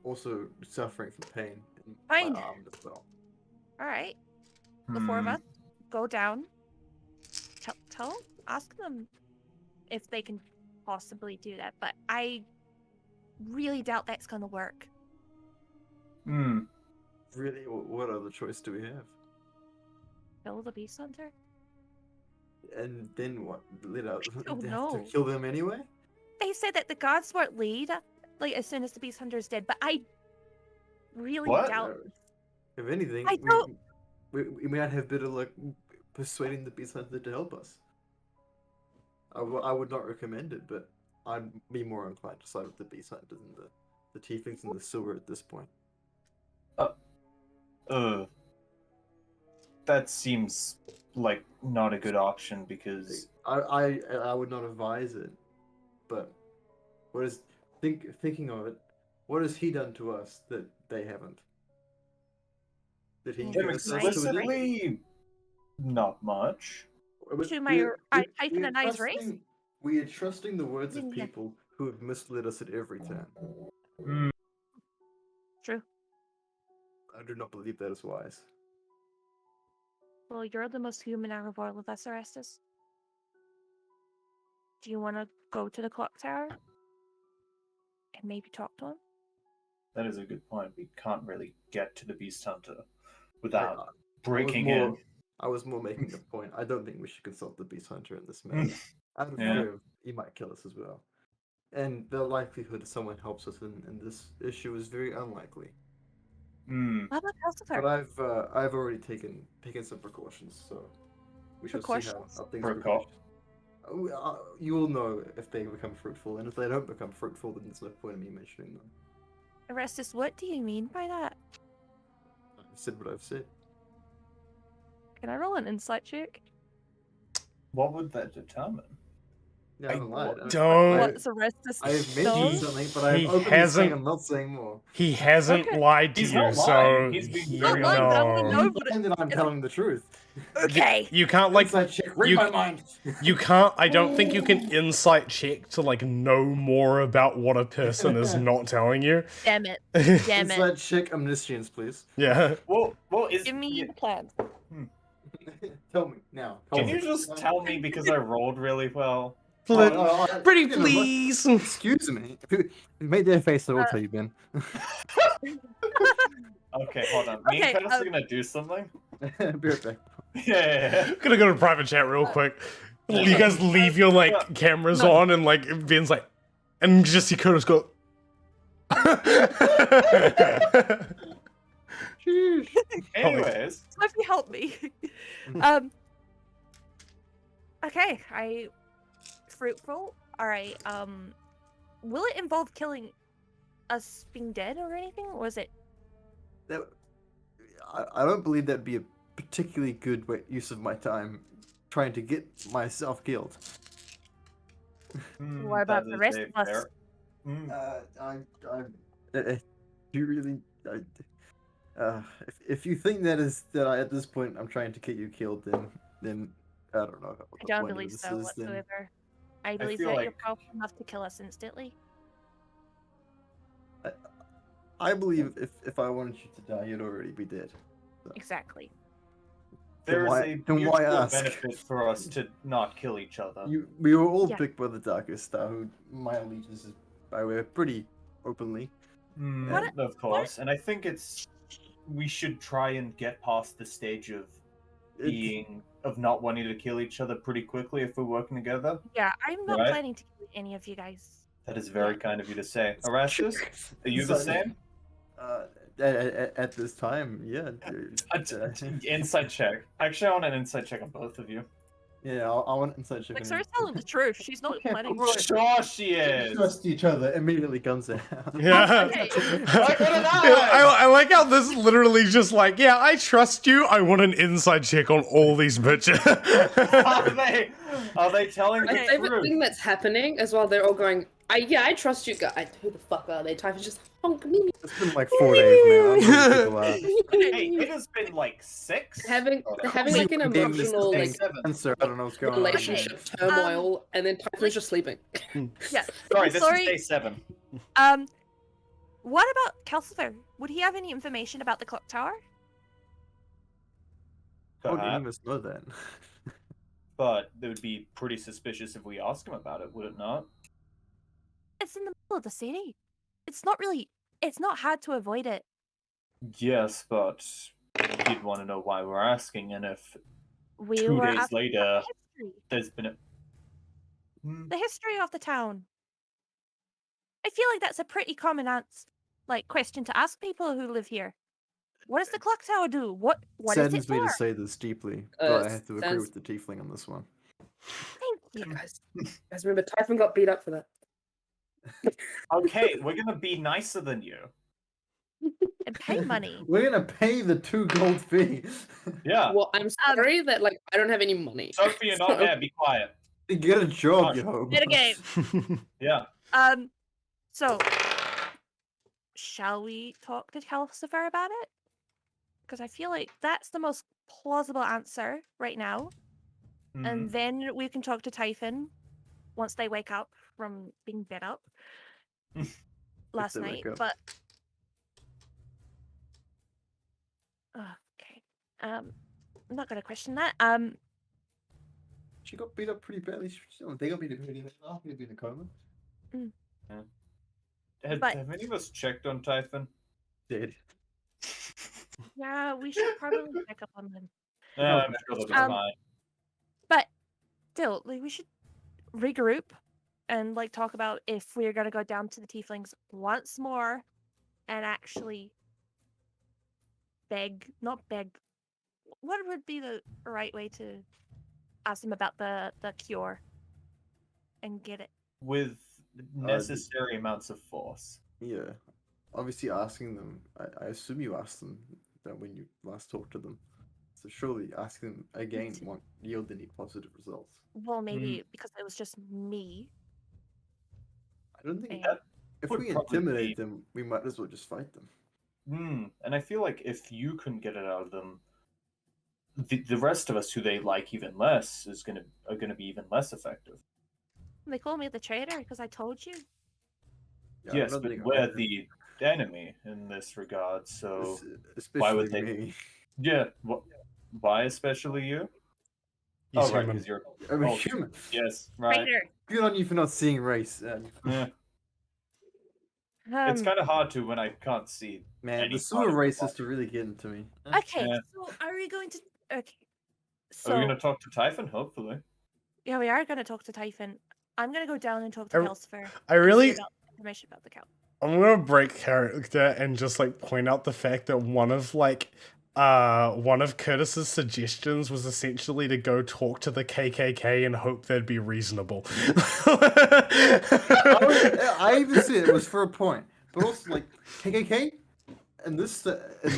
also suffering from pain in Fine. my arm as well. All right. The four of Hmm. us go down. Ask them if they can possibly do that, but I really doubt that's gonna work. Hmm. Really, what other choice do we have? Kill the beast hunter? And then what? Let out Oh, have to no. kill them anyway? They said that the gods won't lead, like as soon as the beast hunter is dead, but I really What? doubt. If anything, I don't. we might have better luck persuading the beast hunter to help us. I would not recommend it, but I'd be more inclined to side with the beast hunter than the tieflings in the sewer at this point. That seems like not a good option because I would not advise it, but thinking of it, what has he done to us that they haven't? Did he Him give him us over to a demon? explicitly not much. To my type in a nice race? We are trusting the words of Yeah. people who have misled us at every turn. Hmm. True. I do not believe that is wise. Well, you're the most human out of all of us, Orestes. Do you want to go to the clock tower and maybe talk to him? That is a good point. We can't really get to the beast hunter without I breaking was in. I was more making the point. I don't think we should consult the beast hunter in this matter. Out of Yeah. fear of he might kill us as well. And the likelihood that someone helps us in this issue is very unlikely. Hmm. How about But Calcifer? I've already taken some precautions, so we shall see how Precautions? things Precau- progress. You will know if they become fruitful, and if they don't become fruitful, then there's no point in me mentioning them. Orestes, what do you mean by that? I've said what I've said. Can I roll an insight check? What would that determine? Yeah, I haven't lied. don't- What's Orestes I have mentioned He- something, but I've he openly saying hasn't- I'm not saying more. He hasn't Okay. lied to He's you, not so lying. He's being you very Not lying, but I wanna know. know. You but find that I'm it's- telling the truth. Okay. You can't like Inside check, read you- my mind. you can't. I don't think you can insight check to like know more about what a person is not telling you. Damn it. Damn it. Inside check omniscience, please. Yeah. Well, is Give me yeah, the plans. Tell me now. can you just tell me because I rolled really well? Pretty you know what? please. Excuse me. Make their face, I will tell you, Ben. Okay, hold on. Me Okay, and Curtis are gonna do something. Be right back. Yeah. Gonna go to private chat real quick. You guys leave your like cameras No. on and like Ben's like, and just see Curtis go. Sheesh. Anyways, Sophie, help me. Okay, fruitful. Alright, will it involve killing us being dead or anything? Or is it I don't believe that'd be a particularly good use of my time trying to get myself killed. what about that the is rest a of us? fair- Hmm. You really, if you think that I at this point I'm trying to get you killed, then I don't know. What I the don't point of believe this so is, then. whatsoever. I believe feel that you're like- powerful enough to kill us instantly. I believe if I wanted you to die, you'd already be dead. Exactly. There is why- a then why mutual ask? benefit for us to not kill each other. We were all Yeah. picked by the Darkest Star, who my allegiance is by way of pretty openly. Of course, and I think we should try and get past the stage of not wanting to kill each other pretty quickly if we're working together. Yeah, I'm not Right. planning to kill any of you guys. That is very kind of you to say. Erastus, are you the same? At this time, yeah. Inside check. Actually, I want an inside check on both of you. Yeah, I want inside check. Like, on Sarah's you. telling the truth. She's not planning. Right. Sure, she is. Trust each other immediately comes out. Yeah. Okay. I like how this is literally just like, yeah, I trust you. I want an inside check on all these bitches. Are they telling My the favorite truth? thing that's happening as well, they're all going, I trust you guys. Who the fuck are they? Type just honk me. It's been like 4 days now. I'm sure people are. Hey, it has been like 6. They're having like an Game this emotional thing. like Answer, I don't know what's going on. relationship turmoil, and then Typhon's just sleeping. Yeah. Sorry, this Sorry. is day 7. What about Calcifer? Would he have any information about the clock tower? How would any perhaps, of us know that? but it would be pretty suspicious if we asked him about it, would it not? It's in the middle of the city. It's not hard to avoid it. Yes, but he'd want to know why we're asking, and if We 2 were days asking later about the history. there's been a... Hmm, The history of the town. I feel like that's a pretty common question to ask people who live here. What does the clock tower do? What is it Saddens me to for? say this deeply, but I have to agree Sans- with the tiefling on this one. Thank you. guys, remember Typhon got beat up for that. Okay, we're gonna be nicer than you. And pay money. We're gonna pay the 2 gold fee. Yeah. Well, I'm sorry that like I don't have any money. Sophie, you're not there. Be quiet. Get a job, Gosh. you hope. Get a game. Yeah. So shall we talk to Calcifer about it? Because I feel like that's the most plausible answer right now. Mhm. And then we can talk to Typhon once they wake up from being bed up last they night. wake up. But okay, I'm not gonna question that. She got beat up pretty badly. They got beat up pretty badly. I'm gonna be in a coma. But- Have any of us checked on Typhon? Dead. Yeah, we should probably check up on them. I'm sure they'll be fine. But still, like, we should regroup and like talk about if we're gonna go down to the tieflings once more and actually not beg. What would be the right way to ask them about the cure and get it? With necessary amounts of force. Yeah. Obviously asking them, I assume you asked them that when you last talked to them. So surely asking them again won't yield any positive results. Well, maybe because it was just me. I don't think and- if would we probably intimidate be- them, we might as well just fight them. And I feel like if you couldn't get it out of them, the rest of us who they like even less are gonna be even less effective. They call me the traitor because I told you. Yeah, Yes, I'm not but being we're honest. the enemy in this regard, so Especially why would they- me. yeah. Why especially you? He's oh, right, human. because you're... I'm a Oh, human. yes, right. Traitor. Good on you for not seeing race. Yeah. It's kind of hard to when I can't see. Man, any the part sewer of the race is body. to really get into me. Okay, Yeah. so are we going to? Okay, Are we so gonna talk to Typhon? Hopefully. yeah, we are going to talk to Typhon. I'm going to go down and talk to I- Calcifer. I really, Information about the cow. I'm gonna break character and just like point out the fact that one of Curtis's suggestions was essentially to go talk to the KKK and hope they'd be reasonable. I even said it was for a point, but also like KKK. In this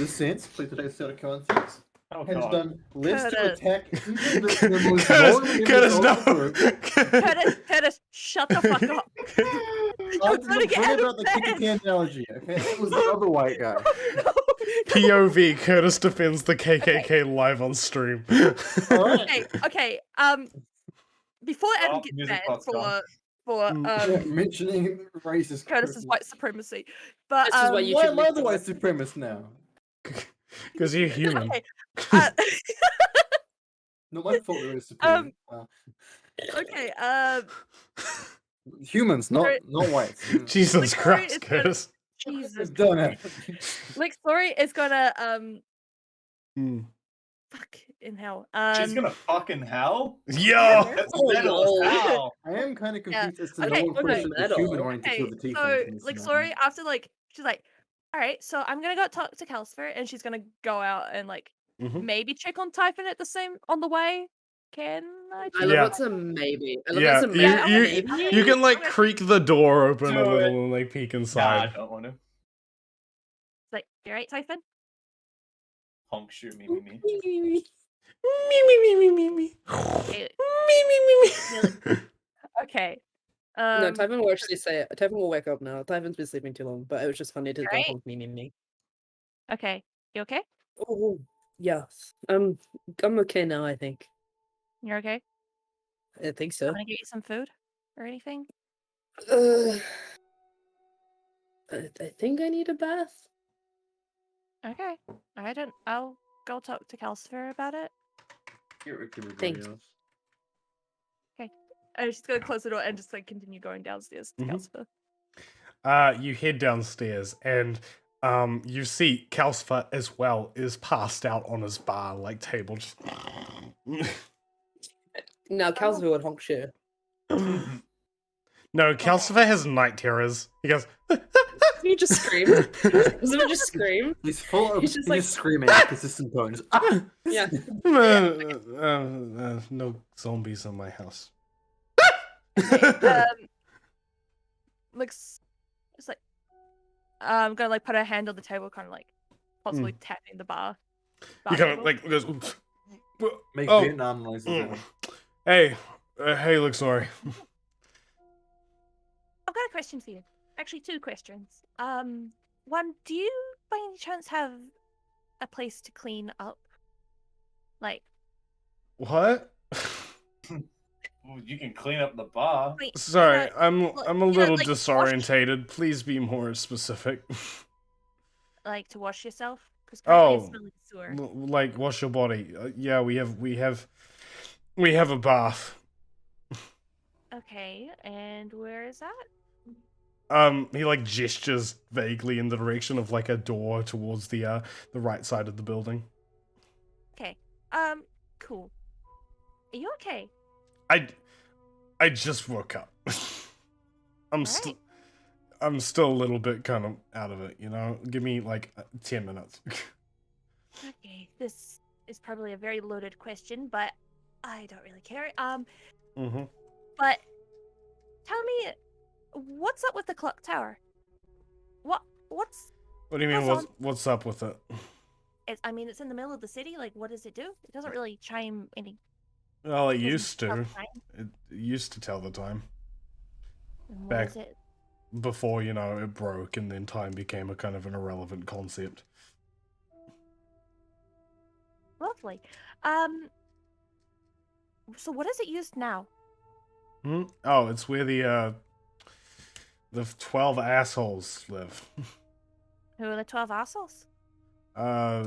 sense, please don't say out of context. Oh Has god. done less to Curtis. attack even the most vulnerable Curtis, members no. of the group. Curtis, shut the fuck up. I You're did gonna not get forget out of about the bed. KKK analogy. Okay, it was the other white guy. No. POV, Curtis defends the KKK live on stream. All right. Okay. Before Evan Oh, gets music banned box gone. for Mentioning racist. Curtis's white supremacy, but This is why you Why should am I leave the the white West. supremacist now? Because you're human. Okay. Not my fault. There is supremacist. Okay. Humans, not whites. Jesus Like, sorry, Christ, it's gonna- Curtis. Jesus. Don't have. Like, story is gonna Mm. fuck in hell. She's gonna fucking hell? Yo! That's Oh, metal as no. hell. I am kind of Yeah. confused as to Okay, no one okay. questioned the human Metal. wanting to kill the Okay, tiefling. so in this like, scenario. sorry. After she's like, all right, so I'm gonna go talk to Calcifer, and she's gonna go out and like Mhm. maybe check on Typhon on the way. Can I? I check love Yeah. it's a maybe. I love Yeah, it's a you, maybe. Yeah, you, maybe. you can like I'm gonna- creak the door open a Do little it. and like peek Nah, I inside. don't want to. Like, you alright, Typhon? Honk shoot me. Me, me, me, me, me, me. Okay. Me, me, me, me. Okay. No, Typhon will actually say it. Typhon will wake up now. Typhon's been sleeping too long, but it was just funny to go Right. honk me. Okay. You okay? Oh, yes. I'm okay now, I think. You're okay? I think I'm so. gonna get you some food or anything. I think I need a bath. Okay. I'll go talk to Calcifer about it. Get Rick everybody Thanks. else. She's gonna close the door and just like continue going downstairs to Mhm. Calcifer. You head downstairs and you see Calcifer as well is passed out on his bar like table. Just... Now, Calcifer would honk shit. No, Calcifer has night terrors. He goes. You just scream. Does it just scream? He's full of. He's He's just just like- screaming consistent tones. Ah! Yeah. No zombies in my house. Looks just like I'm gonna like put her hand on the table, kind of like possibly tapping the bar. He kind of table. like goes. Make Oh. Vietnam noises. at him. Hey, hey, look, sorry. I've got a question for you. Actually, two questions. One, do you by any chance have a place to clean up? Like, What? Well, you can clean up the bar. clean, Sorry, you I'm know, a like, little wash- disorientated. Please be more specific. like to wash yourself? Because currently it's Oh, smelling sewer. like wash your body. Yeah, we have a bath. Okay, and where is that? He like gestures vaguely in the direction of like a door towards the right side of the building. Okay. Cool. Are you okay? I just woke up. I'm still Alright. I'm still a little bit kind of out of it, you know. Give me like 10 minutes. Okay, this is probably a very loaded question, but I don't really care. Mm-hmm. But tell me, what's up with the clock tower? What's What do you mean? What's What's up with it? I mean, it's in the middle of the city. Like, what does it do? It doesn't really chime any. Well, it doesn't used tell to. time. It used to tell the time And what back- is it? before, you know, it broke and then time became a kind of an irrelevant concept. Lovely. So what is it used now? Hmm? Oh, it's where the 12 assholes live. Who are the 12 assholes? What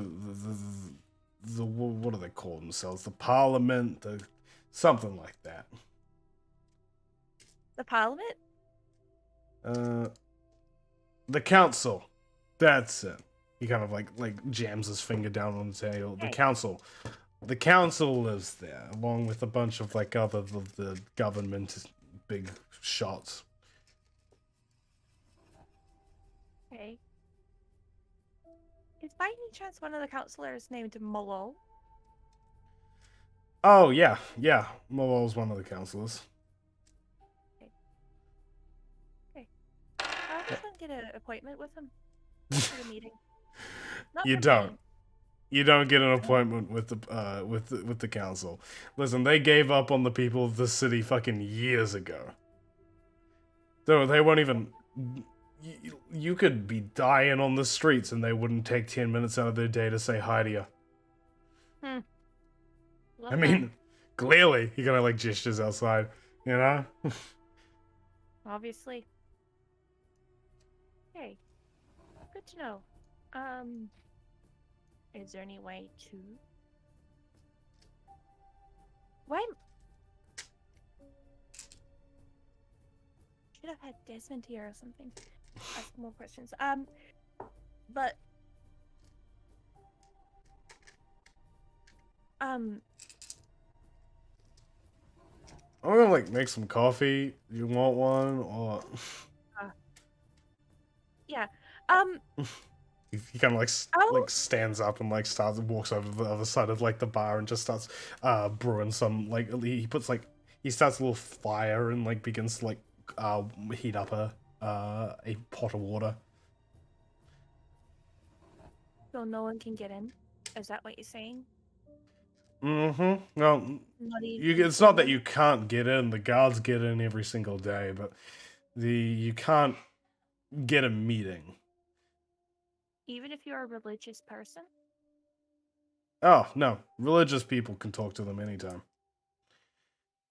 do they call themselves? The Parliament, something like that. The Parliament? The Council. That's it. He kind of like jams his finger down on the table. The Okay. Council. The Council lives there, along with a bunch of like other of the government big shots. Okay. Is by any chance one of the councillors named Molo? Oh yeah. Molol's one of the councillors. I just want to get an appointment with him. For a meeting. Not You for don't. me. You don't get an appointment with the council. Listen, they gave up on the people of the city fucking years ago. So they won't even. You could be dying on the streets and they wouldn't take 10 minutes out of their day to say hi to you. Love I mean, clearly, he kind of like gestures outside, you know? that. Obviously. Okay. Good to know. Is there any way to... Why... Should have had Desmond here or something. Ask more questions. But... I'm gonna like make some coffee. You want one? Or yeah. he kind of like Oh. like stands up and like walks over to the other side of like the bar and just starts brewing some like he puts like he starts a little fire and like begins to like heat up a pot of water. So no one can get in? Is that what you're saying? Mm-hmm. Well, Not even it's not that you can't get in. The guards get in every single day, but you can't get a meeting. Even if you're a religious person? Oh no, religious people can talk to them anytime.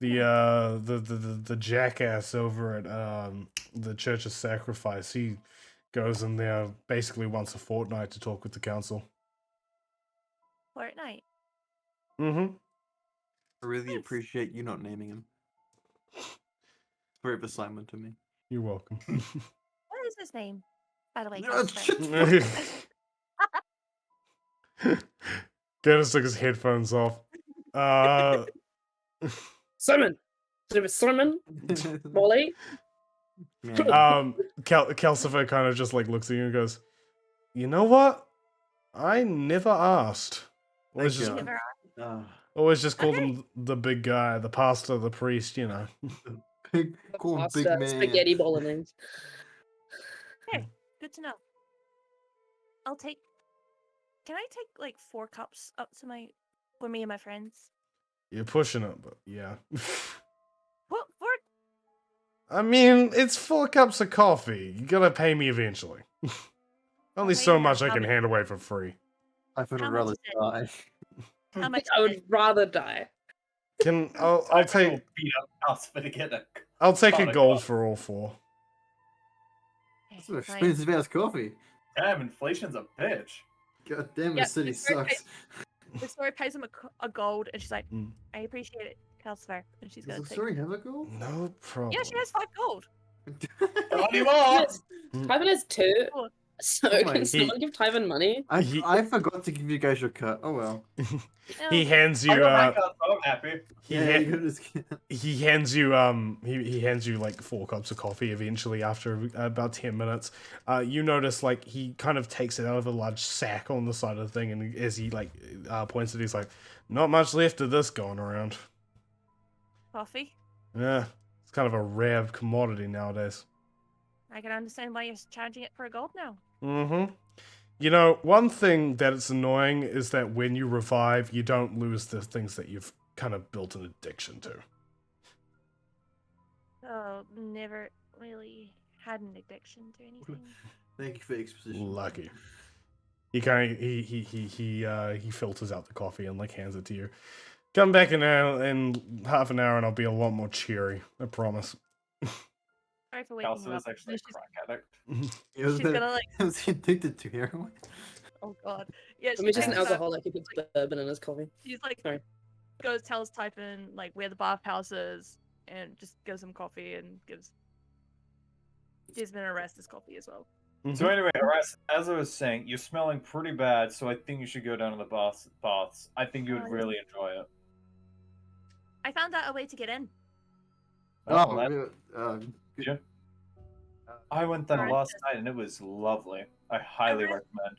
The jackass over at the Church of Sacrifice, he goes in there basically once a fortnight to talk with the council. Fortnite? Mm-hmm. I really Nice. appreciate you not naming him. Brave assignment to me. You're welcome. What is his name? By the way, No, Calcifer. Dennis took his headphones off. Simon! Simon? Molly? Man, Calcifer kind of just like looks at you and goes, "You know what? I never asked. Always Thank just, you. Never- always just called Okay. him the big guy, the pastor, the priest. You know." Call him big Pasta, man. spaghetti bolognese. Okay, good to know. I'll take. Can I take like 4 cups up to for me and my friends? You're pushing it, but yeah. What? 4? I mean, it's 4 cups of coffee. You gotta pay me eventually. Only so maybe not. much I How can much- hand away for free. I would How much rather is it? die. How much? I is would it? rather die. I'll I take will beat up Calcifer to get a. I'll take a pot of gold coffee. for all 4. That's an Okay, fine. expensive ass coffee. Damn, inflation's a bitch. God damn, Yeah, the city it's very sucks. Victoria pays him a gold, and she's like, Mm. "I appreciate it, Calcifer," and she's Does gonna the take. story have a goal? No problem. Yeah, she has 5 gold. Not anymore! Tyvin has 2. Oh. So Oh my- can someone give Tyvin money? I forgot to give you guys your cut. Oh well. He hands I you got my cut, so I'm happy. he Yeah, ha- you just he hands you he hands you like 4 cups of coffee eventually after about 10 minutes. You notice like he kind of takes it out of a large sack on the side of the thing, and as he like points it, he's like, "Not much left of this going around." Coffee. Yeah, it's kind of a rare commodity nowadays. I can understand why you're charging it for a gold now. Mm-hmm. You know, one thing that it's annoying is that when you revive, you don't lose the things that you've kind of built an addiction to. Oh, never really had an addiction to anything. Thank you for exposition. Lucky. He kind of he filters out the coffee and like hands it to you. Come back in half an hour and I'll be a lot more cheery. I promise. Sorry for waking you Calcifer's up. actually a crack addict. It was She's gonna like. was he addicted to heroin? Oh god. Yeah, I mean, just an picks up- alcoholic who puts bourbon in his coffee. She's like, Sorry. tells Typhon like where the bathhouse is, and just gives him coffee and gives Desmond and Erastus coffee as well. So anyway, Aras, as I was saying, you're smelling pretty bad, so I think you should go down to the baths. I think you would Oh, really enjoy it. I found out a way to get in. Oh, that- good. Yeah. I went there Alright. last night and it was lovely. I highly Alright. recommend.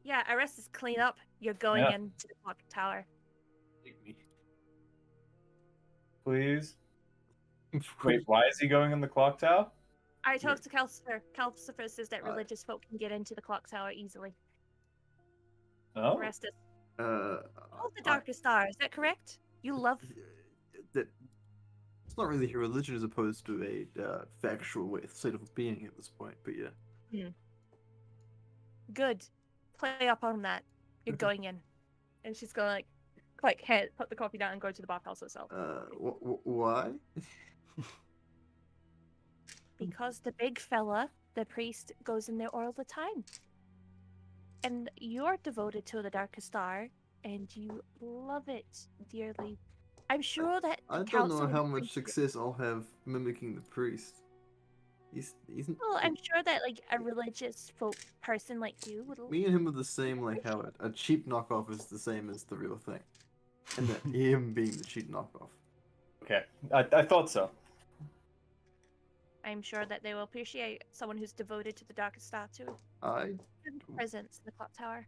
Yeah, Erastus, clean up. You're going Yeah. into the clock tower. Please. Wait, why is he going in the clock tower? I talked to Calcifer. Calcifer says that Alright. religious folk can get into the clock tower easily. No? Erastus. Uh, Oh, the darker star. Is that correct? You love. that it's not really a religion as opposed to a factual way, state of being at this point, but yeah. Good. Play up on that. You're going in. And she's gonna like put the coffee down and go to the bathhouse herself. Why? Because the big fella, the priest, goes in there all the time. And you're devoted to the darkest star, and you love it dearly. I'm sure that the I don't council know would how much appreciate- success I'll have mimicking the priest. He's Well, I'm sure that like a religious folk person like you would. me and him are the same, like how a cheap knockoff is the same as the real thing, and that him being the cheap knockoff. Okay, I thought so. I'm sure that they will appreciate someone who's devoted to the darkest star too. I And presence in the clock tower.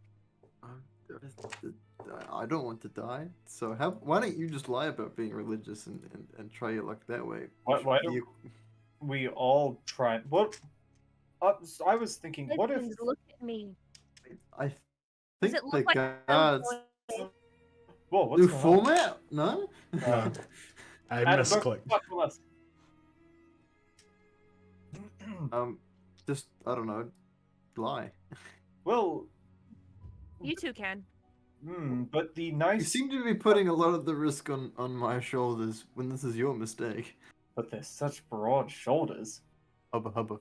I don't want to die, so why don't you just lie about being religious and try your luck that way? Why don't we all try? What? I was thinking, what if? Legends, look at me. I Does think it the look like I'm gods going- Whoa, what's do going on? format? No. No. I Adam, don't misclicked. fuck with us. Just I don't know, lie. Well, You two can. but the You nice. seem to be putting a lot of the risk on my shoulders when this is your mistake. But they're such broad shoulders. Hubba hubba.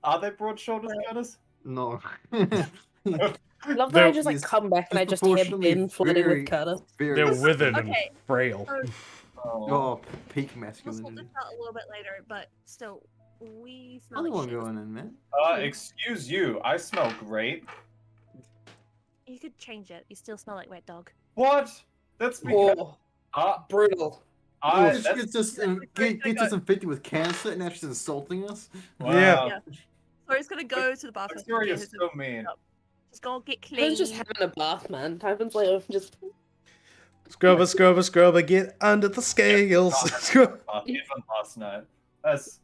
Are they broad shoulders, Jonas? No. I love that I They're- just like he's come back and I just hear disproportionately Ben flirting very- with Carter. Very They're withered and Okay. frail. Oh. Oh, peak We'll sort masculinity. this out a little bit later, but still, we smell I like don't want shit. going in, man. Excuse you. I smell great. You could change it. You still smell like wet dog. What? That's because Oh, brutal. I. She That's, gets us, gets us infected with cancer, and now she's insulting us. wow. Yeah. So he's gonna go to the bathroom. That story get is his- so mean. Just go get I clean. was just having a bath, man. Typhon's like just Scrubber, scrubber, scrubber, get under the scales. Even last night. That's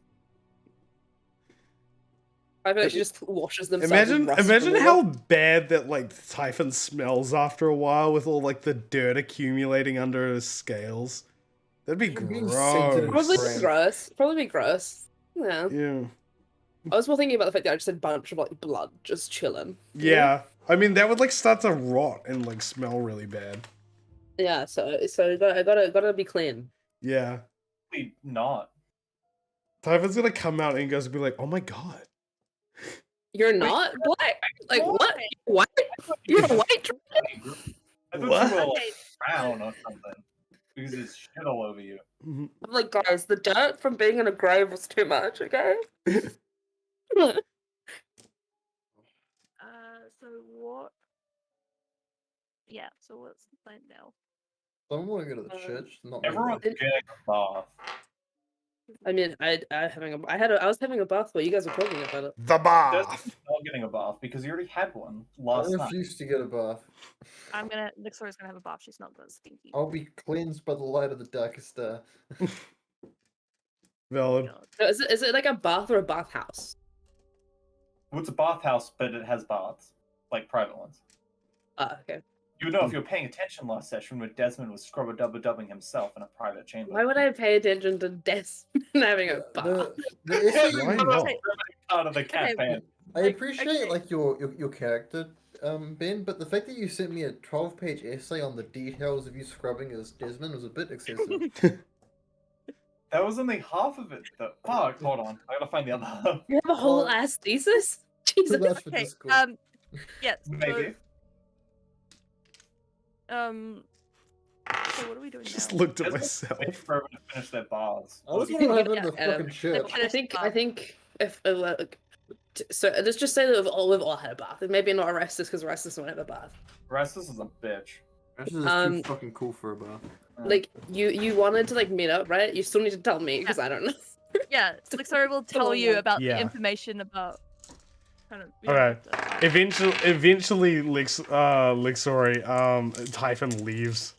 Typhon actually just washes themselves. Imagine, with rust imagine remover. how bad that like Typhon smells after a while with all like the dirt accumulating under his scales. That'd be I'm being scented and gross. Probably Right. be gross. Probably be gross. Yeah. Yeah. I was more thinking about the fact that I just had a bunch of like blood just chilling. Yeah. I mean, that would like start to rot and like smell really bad. Yeah. So I gotta be clean. Yeah. probably not. Typhon's gonna come out and he goes to be like, oh my god. You're not black. Like what? What? You're a white. I thought What? you were like Okay. brown or something. Because there's shit all over you. Mhm. I'm like, guys, the dirt from being in a grave was too much. Okay. So what? Yeah. So what's the plan now? I want to go to the church. Not Everyone's Did- getting a bath. I mean, I was having a bath while you guys were talking about it. The bath. Not getting a bath because you already had one I last night. refuse to get a bath. Victoria's gonna have a bath. She's not that stinky. I'll be cleansed by the light of the darkest star. Valid. So is it like a bath or a bathhouse? Well, it's a bathhouse, but it has baths, like private ones. Ah, okay. You would know if you were paying attention last session when Desmond was scrubber dubber dubbing himself in a private chamber. Why would I pay attention to Des having a bath? The issue, Why not? Part of the campaign. I Like, appreciate okay. like your character, Ben, but the fact that you sent me a 12-page essay on the details of you scrubbing as Desmond was a bit excessive. That was only half of it, though. Fuck, hold on. I gotta find the other half. You have a whole Well, ass thesis? Too Jesus. much for Okay. Discord. Yeah. So, Maybe. So what are we doing Just now? looked at Desmond's myself. waiting for everyone to finish their baths. I was Yeah, gonna have in the Adam. fucking church. I think if so, let's just say that we've all had a bath. And maybe not Orestes because Orestes won't have a bath. Rastus is a bitch. This is too fucking cool for a bath. Like you wanted to like meet up, right? You still need to tell me because I don't know. Yeah. So Victoria will tell you about Yeah. the information about. Kind of, Okay. Eventually, Typhon leaves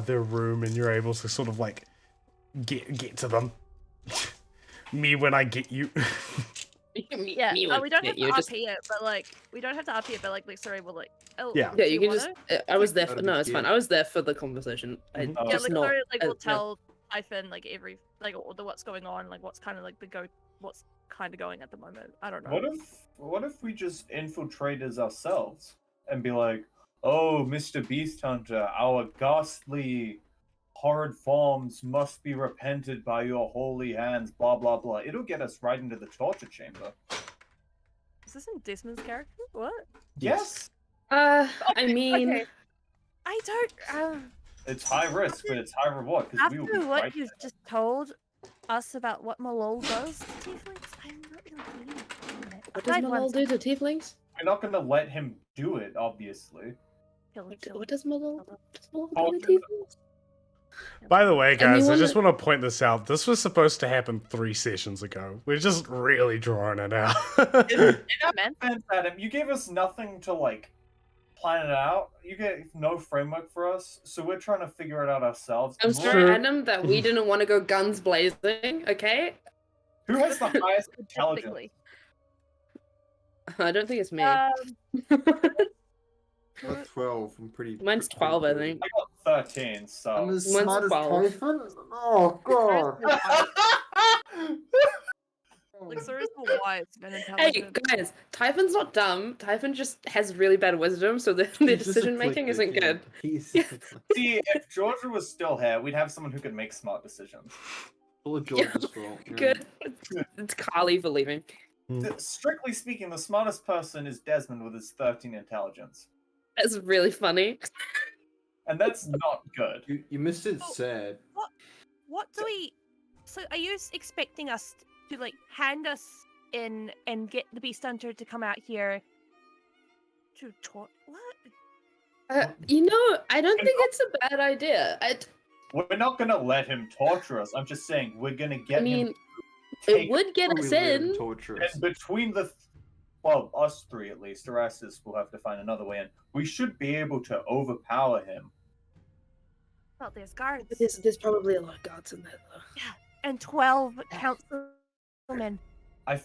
their room, and you're able to sort of like get to them. Me when I get you. Yeah. Me we would don't get have to you, just- RP it, but like we don't have to RP it, but like Victoria will like. Oh, Yeah. Yeah, do you can wanna? just. I was there for. That'd No, be it's fine. cute. I was there for the conversation. I Mhm. Oh. Yeah, just not. Victoria like will no. tell Typhon like every like all the what's going on, like what's kind of like what's kind of going at the moment. I don't know. What if we just infiltrate as ourselves and be like, oh, Mr. Beast Hunter, our ghastly horrid forms must be repented by your holy hands, blah blah blah. It'll get us right into the torture chamber. Is this in Desmond's character? What? Yes. I mean, Okay. I don't. It's high risk, but it's high reward because we will be After what right you've there. just told us about what Malol does to tieflings, I'm not really keen on it. what does Malol do to tieflings? We're not gonna let him do it, obviously. What does Malol Oh, do to tieflings? By the way, guys, I Anyone just that- want to point this out. This was supposed to happen 3 sessions ago. We're just really drawing it out. Man. Thanks, Adam. You gave us nothing to like plan it out. You gave no framework for us, so we're trying to figure it out ourselves. I'm And sorry, Sure. Adam, that we didn't want to go guns blazing. Okay, Who has the highest intelligence? Statistically. I don't think it's me. That's 12. I'm pretty. Mine's 12, I think. I got 13, I'm so. as Mine's smart as 12. Typhon? Oh god. Like, so is the wise and Hey intelligent. guys, Typhon's not dumb. Typhon just has really bad wisdom, so the He's just a decision making clickbait, isn't yeah. good. He's See, if Georgia was still here, we'd have someone who could make smart decisions. all of George's fault. yeah. Good. It's Carly for leaving. Strictly speaking, the smartest person is Desmond with his 13 intelligence. That's really funny. And that's not good. You missed it Oh. sad. What do we? So, are you expecting us to like hand us in and get the Beast Hunter to come out here to talk? What? I don't think it's a bad idea. We're not gonna let him torture us. I'm just saying we're gonna get I mean, him to it take would get Probably us let him in. torture us. and between us three at least, Erastus will have to find another way in. We should be able to overpower him. Well, there's guards But there's probably a lot of guards in there, though. and 12 councilmen. I But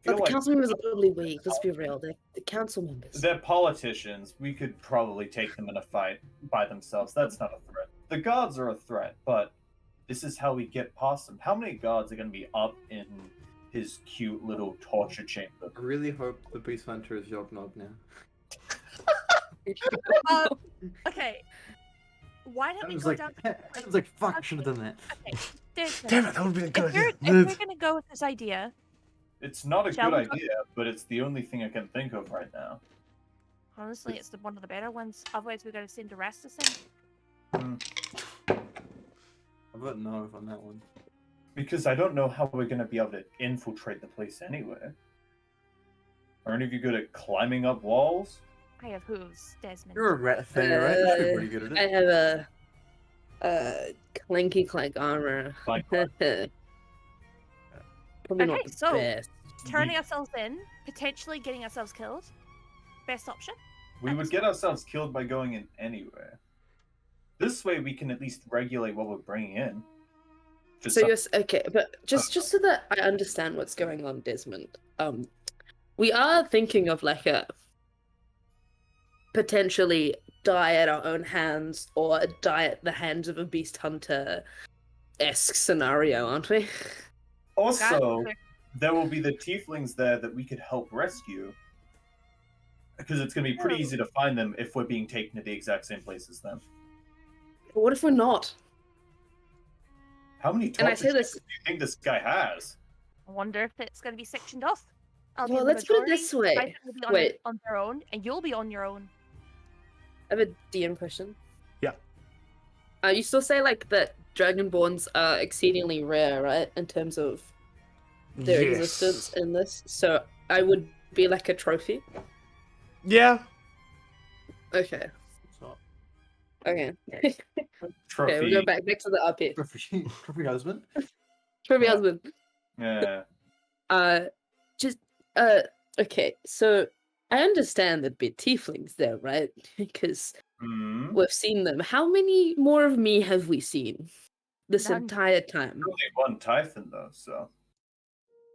feel the like council members are probably weak. Let's be real. They're the council members. they're politicians. We could probably take them in a fight by themselves. That's not a threat. The guards are a threat, but this is how we get past them. How many guards are going to be up in his cute little torture chamber? I really hope the Beast Hunter is Yognog now. Okay. Why don't I we was go like, down? I was like, fuck, I should have done that. Okay. Desmond, Damn it, that would be a good if you're idea. gonna go with this idea, It's not a Shall good we go- idea, but it's the only thing I can think of right now. honestly, it's one of the better ones. Otherwise, we gotta send Erastus in. I vote no on that one. Because I don't know how we're going to be able to infiltrate the place anyway. Are any of you good at climbing up walls? I have hooves, Desmond. You're a rat fan, right? You should be pretty good at I it. have a clanky clank armor. Like, Probably not Okay, the so- best. Turning ourselves in, potentially getting ourselves killed. Best option. we would get ourselves killed by going in anywhere. This way we can at least regulate what we're bringing in. Just So some- you're okay, but just so that I understand what's going on, Desmond. We are thinking of like a potentially die at our own hands or die at the hands of a beast hunter esque scenario, aren't we? Also, there will be the tieflings there that we could help rescue. Because it's going to be pretty easy to find them if we're being taken to the exact same place as them. But what if we're not? How many And I torture say chambers this- do you think this guy has? I wonder if it's gonna be sectioned off. I'll Well, do the let's put it majority, this way. you guys will be Wait. on their own, and you'll be on your own. I have a DM question. Yeah. You still say like that dragonborns are exceedingly rare, right? In terms of their Yes. existence in this. So I would be like a trophy. Yeah. Okay. So, Okay. Trophy. Okay, we go back to the RP. trophy husband. Trophy Yeah. husband. Yeah. Just okay, so I understand there'd be tieflings there, right? Because Hmm. we've seen them. How many more of me have we seen this None. entire time? Only one Typhon, though, so.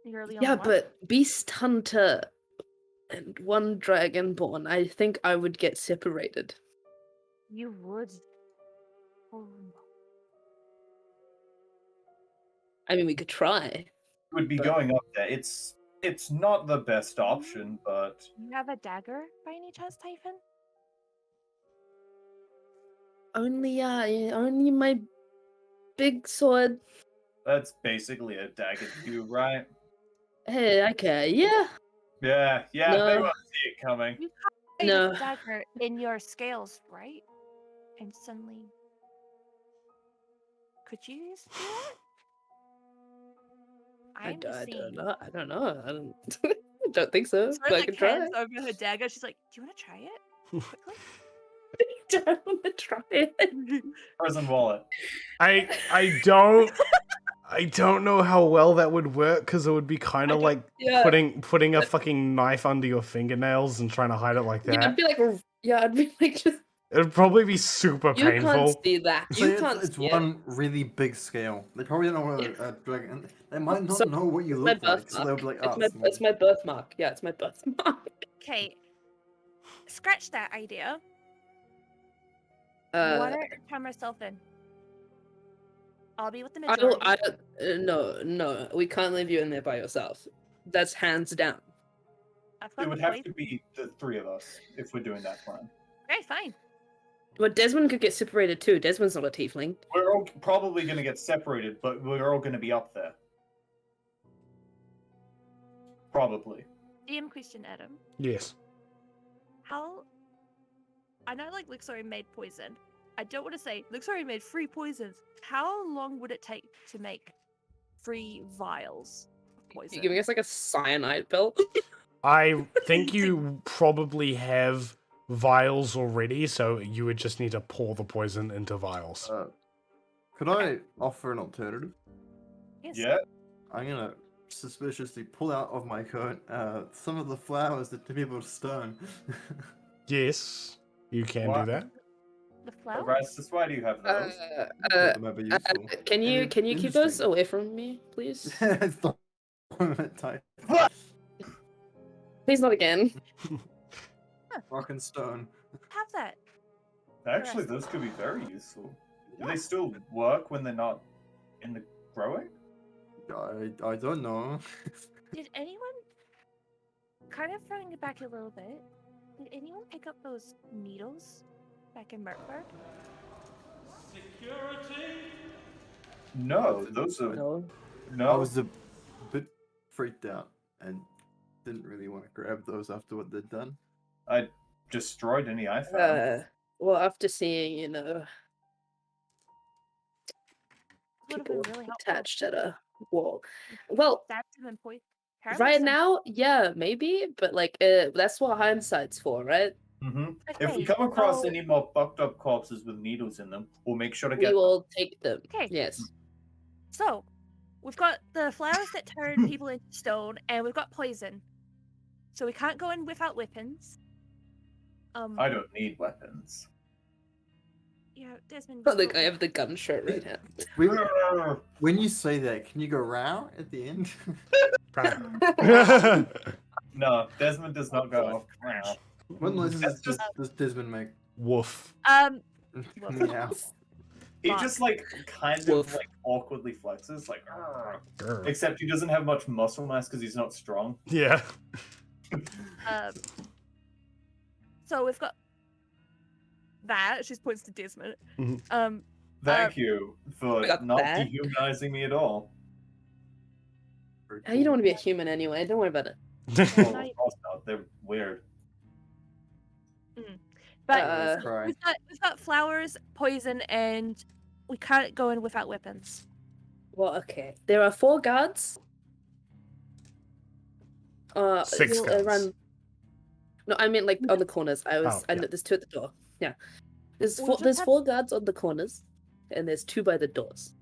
You're the only Yeah, one. but Beast Hunter and one Dragonborn, I think I would get separated. You would. Oh, I mean, we could try. Would be But- going up there. It's not the best option, but you have a dagger by any chance, Typhon? Only my big sword. that's basically a dagger to you, right? Hey, okay, yeah. Yeah, they No. won't see it coming. You No. have a dagger in your scales, right? Instantly. Could you use that? I I'm don't seeing- know. I don't know. I don't, I don't think so. Sort But of I like can try. hands over her dagger. She's like, "Do you want to try it quickly?" don't want to try it. Prison wallet. I don't know how well that would work because it would be kind of like Yeah. putting a fucking knife under your fingernails and trying to hide it like Yeah, that. I'd be like, I'd be like, just It would probably be super you painful. can't see that. So You can't it's see it. one really big scale. They probably don't know what a dragon. They might not So- know what you It's my look like, so they'll birthmark. be like, It's "Oh, my, it's the it's my birthmark. Yeah, it's my birthmark. Okay. Scratch that idea. Why Uh, don't you turn myself in? I'll be with the I majority. don't. No. We can't leave you in there by yourself. That's hands down. I've got It would the have place. to be the three of us if we're doing that plan. Okay, fine. But Desmond could get separated too. Desmond's not a tiefling. We're all probably going to get separated, but we're all going to be up there. Probably. DM question, Adam. Yes. How? I know, like Luxori made poison. I don't want to say Luxori made 3 poisons. How long would it take to make 3 vials of poison? You giving us like a cyanide pill? I think you probably have vials already, so you would just need to pour the poison into vials. Could I offer an alternative? Yes. Yeah. I'm gonna suspiciously pull out of my coat some of the flowers that people stone. Yes, you can What? do that. The flower. Erastus, why do you have those? Thought they might be useful. Can you And keep those interesting. away from me, please? It's the type. Please not again. Rock and stone. Have that. Actually, those could be very useful. Do they still work when they're not in the growing? I don't know. Did anyone, kind of throwing it back a little bit, did anyone pick up those needles back in Merkburg? No, those are No. no. I was a bit freaked out and didn't really want to grab those after what they'd done. I destroyed any I found. Well, after seeing, you know, Would have been people really helpful. attached at a wall. Well, Stabbed him and right now, yeah, maybe, but like, that's what hindsight's for, right? If we Okay, come across so- any more fucked up corpses with needles in them, we'll make sure to We get them. will take them. Okay. Yes. So, we've got the flowers that turn people into stone, and we've got poison. So we can't go in without weapons. I don't need weapons. Yeah, Desmond. Oh, the guy have the gun shirt right now. When you say that, can you go row at the end? No, Desmond does not go. "Meow." What noises That's does Desmond make? Woof. Meow. He Fuck. just like kind of Woof. like awkwardly flexes, like. "Arr." Grr. Except he doesn't have much muscle mass because he's not strong. Yeah. So we've got that. She points to Desmond. Mhm. Thank you for We got not that. dehumanizing me at all. You don't want to be a human anyway. Don't worry about it. Oh, of course not. They're weird. But Uh, so we've got flowers, poison, and we can't go in without weapons. Well, okay. There are 4 guards. 6 you'll, guards. Around... No, I mean like on the corners. I Oh, know yeah. there's 2 at the door. Yeah. There's We'll 4. just There's have- 4 guards on the corners, and there's 2 by the doors.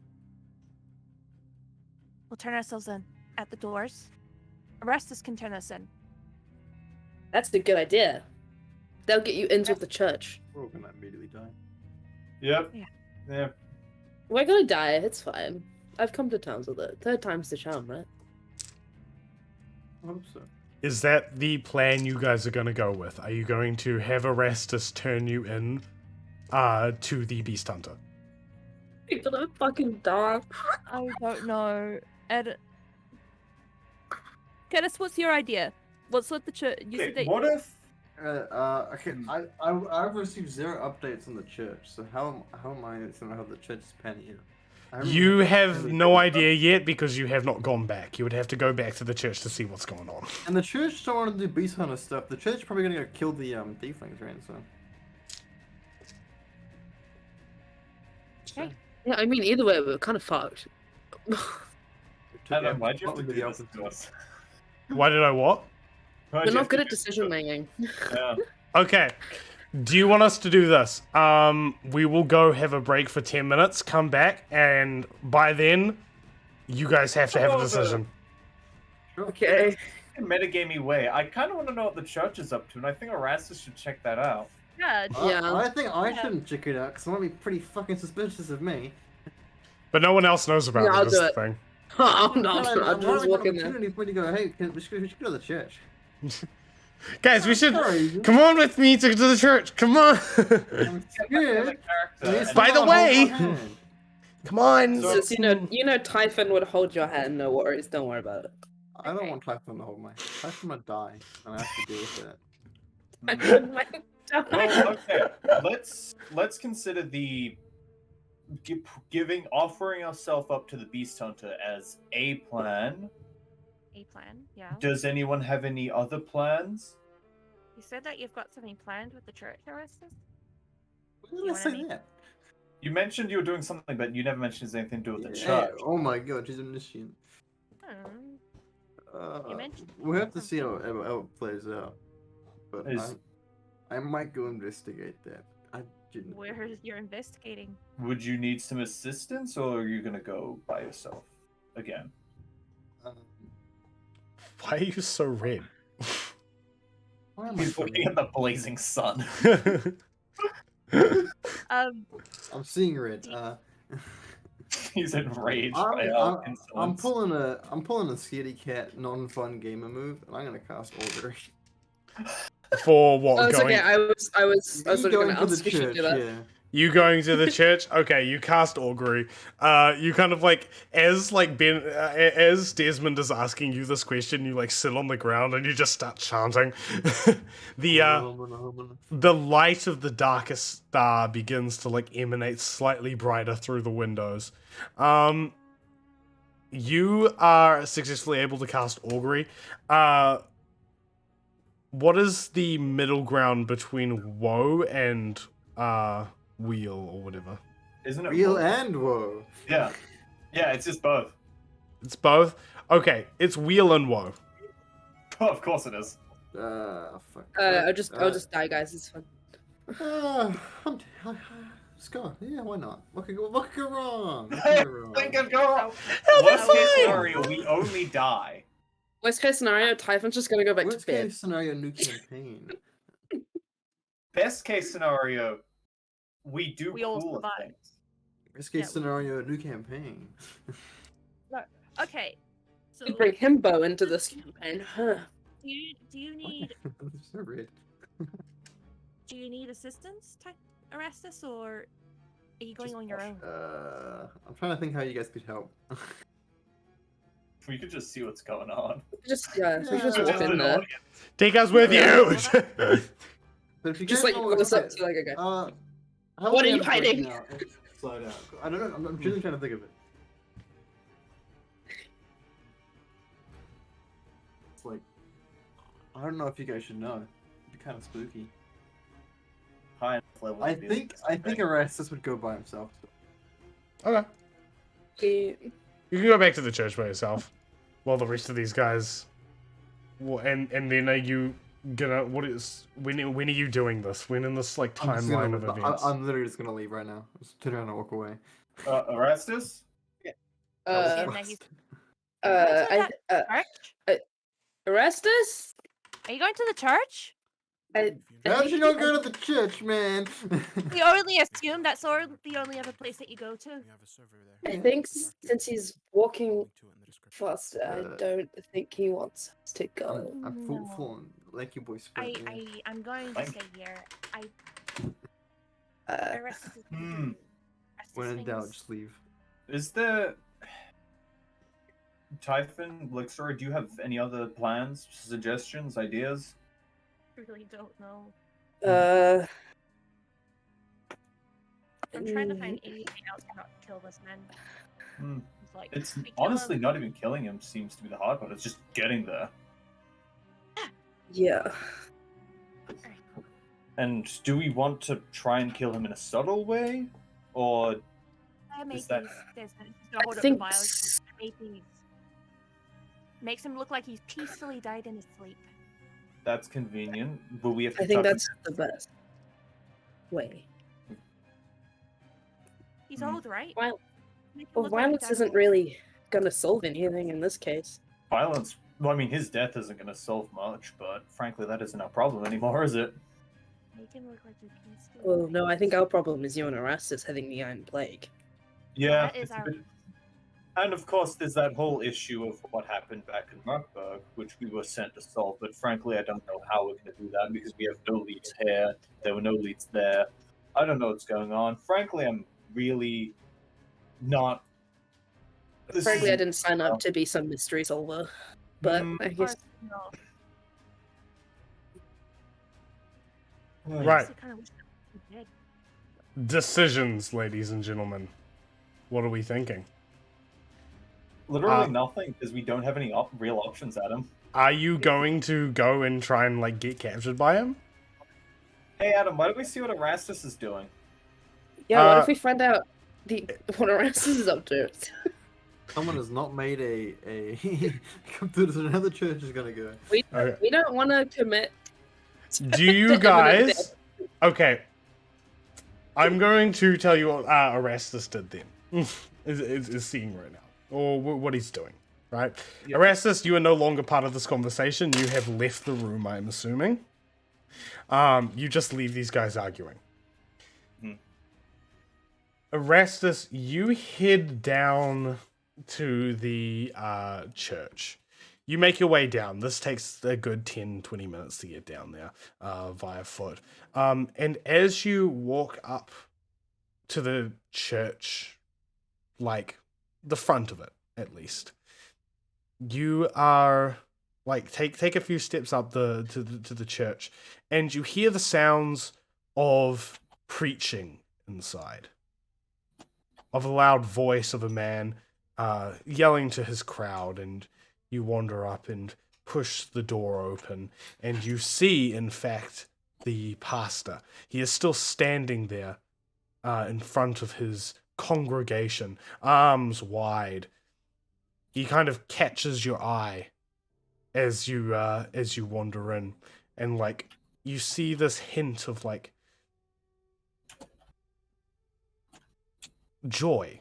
We'll turn ourselves in at the doors. Erastus can turn us in. That's a good idea. They'll get you into the church. We're all gonna immediately die. Yep. Yeah. Yeah. We're gonna die. It's fine. I've come to terms with it. 3rd time's the charm, right? I hope so. Is that the plan you guys are going to go with? Are you going to have Erastus turn you in to the Beast Hunter? You're gonna fucking die. I don't know. Curtis, what's your idea? What's with the church? You said Okay, that what if? Okay, I've received 0 updates on the church, so how am I to know how the church is panning out? I remember You having have really no good idea yet because you have not gone back. You would have to go back to the church to see what's going on. And the church don't want to do beast hunter stuff. The church is probably gonna go kill the tieflings, right? So. Okay. Yeah, I mean, either way, we're kind of fucked. Adam, why'd you have to What would do be the this to opposite? us? Why did I what? Why'd We're you not have good to at do this to decision us? making. Yeah. Okay. Do you want us to do this? We will go have a break for 10 minutes, come back, and by then, you guys have to have a decision. Sure. Okay. In a metagamey way, I kind of want to know what the church is up to, and I think Erastus should check that out. yeah, Yeah. I think I Yeah. shouldn't check it out because it might be pretty fucking suspicious of me. But no one else knows about Yeah, I'll it, is do the it. thing. I'm not. Well, I'll I'm just having walk an in there. opportunity for you to go, hey, we should go to the church. Guys, we should... Sorry. Come on with me to the church. Come on. I'm scared. Please By the hold way- my hand. Come on. So- Just, you know, Typhon would hold your hand. No worries. Don't worry about it. I don't want Typhon to hold my hand. Typhon might die, and I have to deal with that. Typhon might die. Well, okay. Let's consider the offering ourselves up to the Beast Hunter as a plan, a plan. Yeah. Does anyone have any other plans? You said that you've got something planned with the church, Orestes? Why You did I wanna say make- that? You mentioned you were doing something, but you never mentioned anything to do with the Yeah, church. oh my god, she's omniscient. You mentioned We'll have to see how it plays out. But Is- I might go investigate that. I didn't. where you're investigating. Would you need some assistance, or are you gonna go by yourself again? Um, Why are you so red? why am I He's so looking at the blazing sun. Um, I'm seeing red. He's enraged by our insolence. I'm pulling a scaredy cat non-fun gamer move, and I'm gonna cast Augury. For what? Oh, it's going? okay. I was You literally going gonna to the ask if you should church, do that. yeah. You going to the church? Okay, you cast augury. You kind of like as as Desmond is asking you this question, you like sit on the ground and you just start chanting. The light of the darkest star begins to like emanate slightly brighter through the windows. You are successfully able to cast augury. What is the middle ground between woe and wheel or whatever? Isn't it? Real both? and woe. Yeah. Yeah, it's just both. It's both? Okay, it's wheel and woe. Oh, of course it is. Fuck. I'll just die, guys. It's fun. Let's go. Yeah, why not? What could go wrong? What Hey, could go wrong? think of go. Hell, Worst case fine. scenario, we only die. Worst case scenario, Typhon's just gonna go back Worst to bed. case scenario, new campaign. Best case scenario, we do We all cooler survive. things. Worst case Yeah. scenario, new campaign. okay. So Bring Himbo into this campaign. Huh. do you need It's so red. do you need assistance, Orestes, or are you going on your own? I'm trying to think how you guys could help. We could just see what's going on. We just we just Just walk an in there. audience. Take us with you! But if you Just guys like know pull us up what- to like, okay. how What my are you hands break hiding? now and slide out. I don't know. I'm really trying to think of it. It's like I don't know if you guys should know. It'd be kind of spooky. High enough level I to be think like, Erastus would go by himself. Okay. He- You can go back to the church by yourself. While the rest of these guys... Well, and then are you gonna... When are you doing this? When in this, like, I'm just timeline gonna- of events? I'm literally just gonna leave right now. Just turn around and walk away. Erastus? Uh, And he's- I, Erastus? Are you going to the church? I How did think you not go to the church, man? We only assume that's the only other place that you go to. I think since he's walking faster, I don't think he wants us to go. I'm full on lanky boy sprint. yeah. I'm going to Thank stay here. Orestes is Hmm. Orestes When in doubt, things. just leave. Is there... Typhon, Lixor, do you have any other plans, suggestions, ideas? I really don't know. I'm trying to find anything else to not kill this man. Hmm. Like, It's we kill honestly him. not even killing him seems to be the hard part. It's just getting there. Yeah. And do we want to try and kill him in a subtle way? Or Make is that- these- there's no- just gonna hold up the think violence. Make these- Makes him look like he's peacefully died in his sleep. that's convenient? Will we have to I think tuck him- that's the best way. He's Hmm. old, right? Well, Make him Well, look like he violence died isn't old. really gonna solve anything in this case. violence? Well, I mean, his death isn't going to solve much, but frankly, that isn't our problem anymore, is it? Make him look like he peacefully Well, died. no, I think our problem is you and Erastus having the Iron Plague. Yeah. That is it's a our- bit- And of course, there's that whole issue of what happened back in Merkburg, which we were sent to solve. But frankly, I don't know how we're going to do that because we have no leads here. There were no leads there. I don't know what's going on. Frankly, I'm really not. This Frankly, I is- didn't sign up to be some mystery solver, but Mm. I guess No, Right. I kind of wish that he did. Decisions, ladies and gentlemen. What are we thinking? Literally nothing, because we don't have any real options at him. Are you going to go and try and like get captured by him? Hey Adam, why don't we see what Erastus is doing? Yeah, what if we find out what Erastus is up to? Someone has not made a come to another church is gonna go. We Okay. don't want to commit. Do you to imminent guys? death. Okay. I'm going to tell you what Erastus did then. is seeing right now. Or what he's doing. Right? Yeah. Erastus, you are no longer part of this conversation. You have left the room, I'm assuming. You just leave these guys arguing. Erastus, you head down to the church. You make your way down. This takes a good 10-20 minutes to get down there via foot. And as you walk up to the church, like the front of it at least, you are like take a few steps up to the church, and you hear the sounds of preaching inside, of a loud voice of a man yelling to his crowd, and you wander up and push the door open, and you see, in fact, the pastor. He is still standing there in front of his congregation, arms wide. He kind of catches your eye as you wander in, and like you see this hint of like joy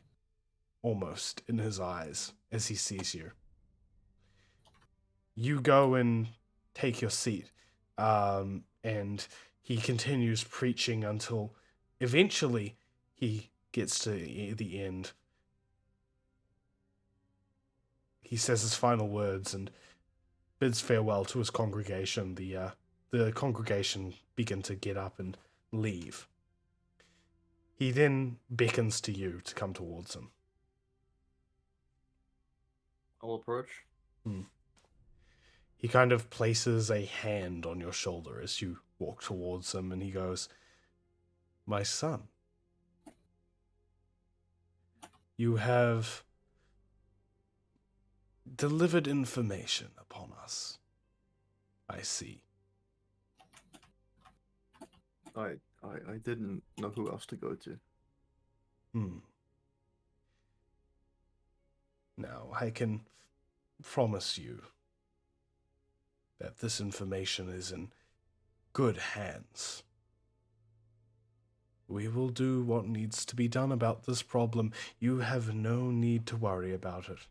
almost in his eyes as he sees you. You go and take your seat, and he continues preaching until eventually he gets to the end. He says his final words and bids farewell to his congregation. The congregation begin to get up and leave. He then beckons to you to come towards him. I'll approach. He kind of places a hand on your shoulder as you walk towards him, and he goes, "My son, you have delivered information upon us. I see." I didn't know who else to go to. Now, I can promise you that this information is in good hands. We will do what needs to be done about this problem. You have no need to worry about it.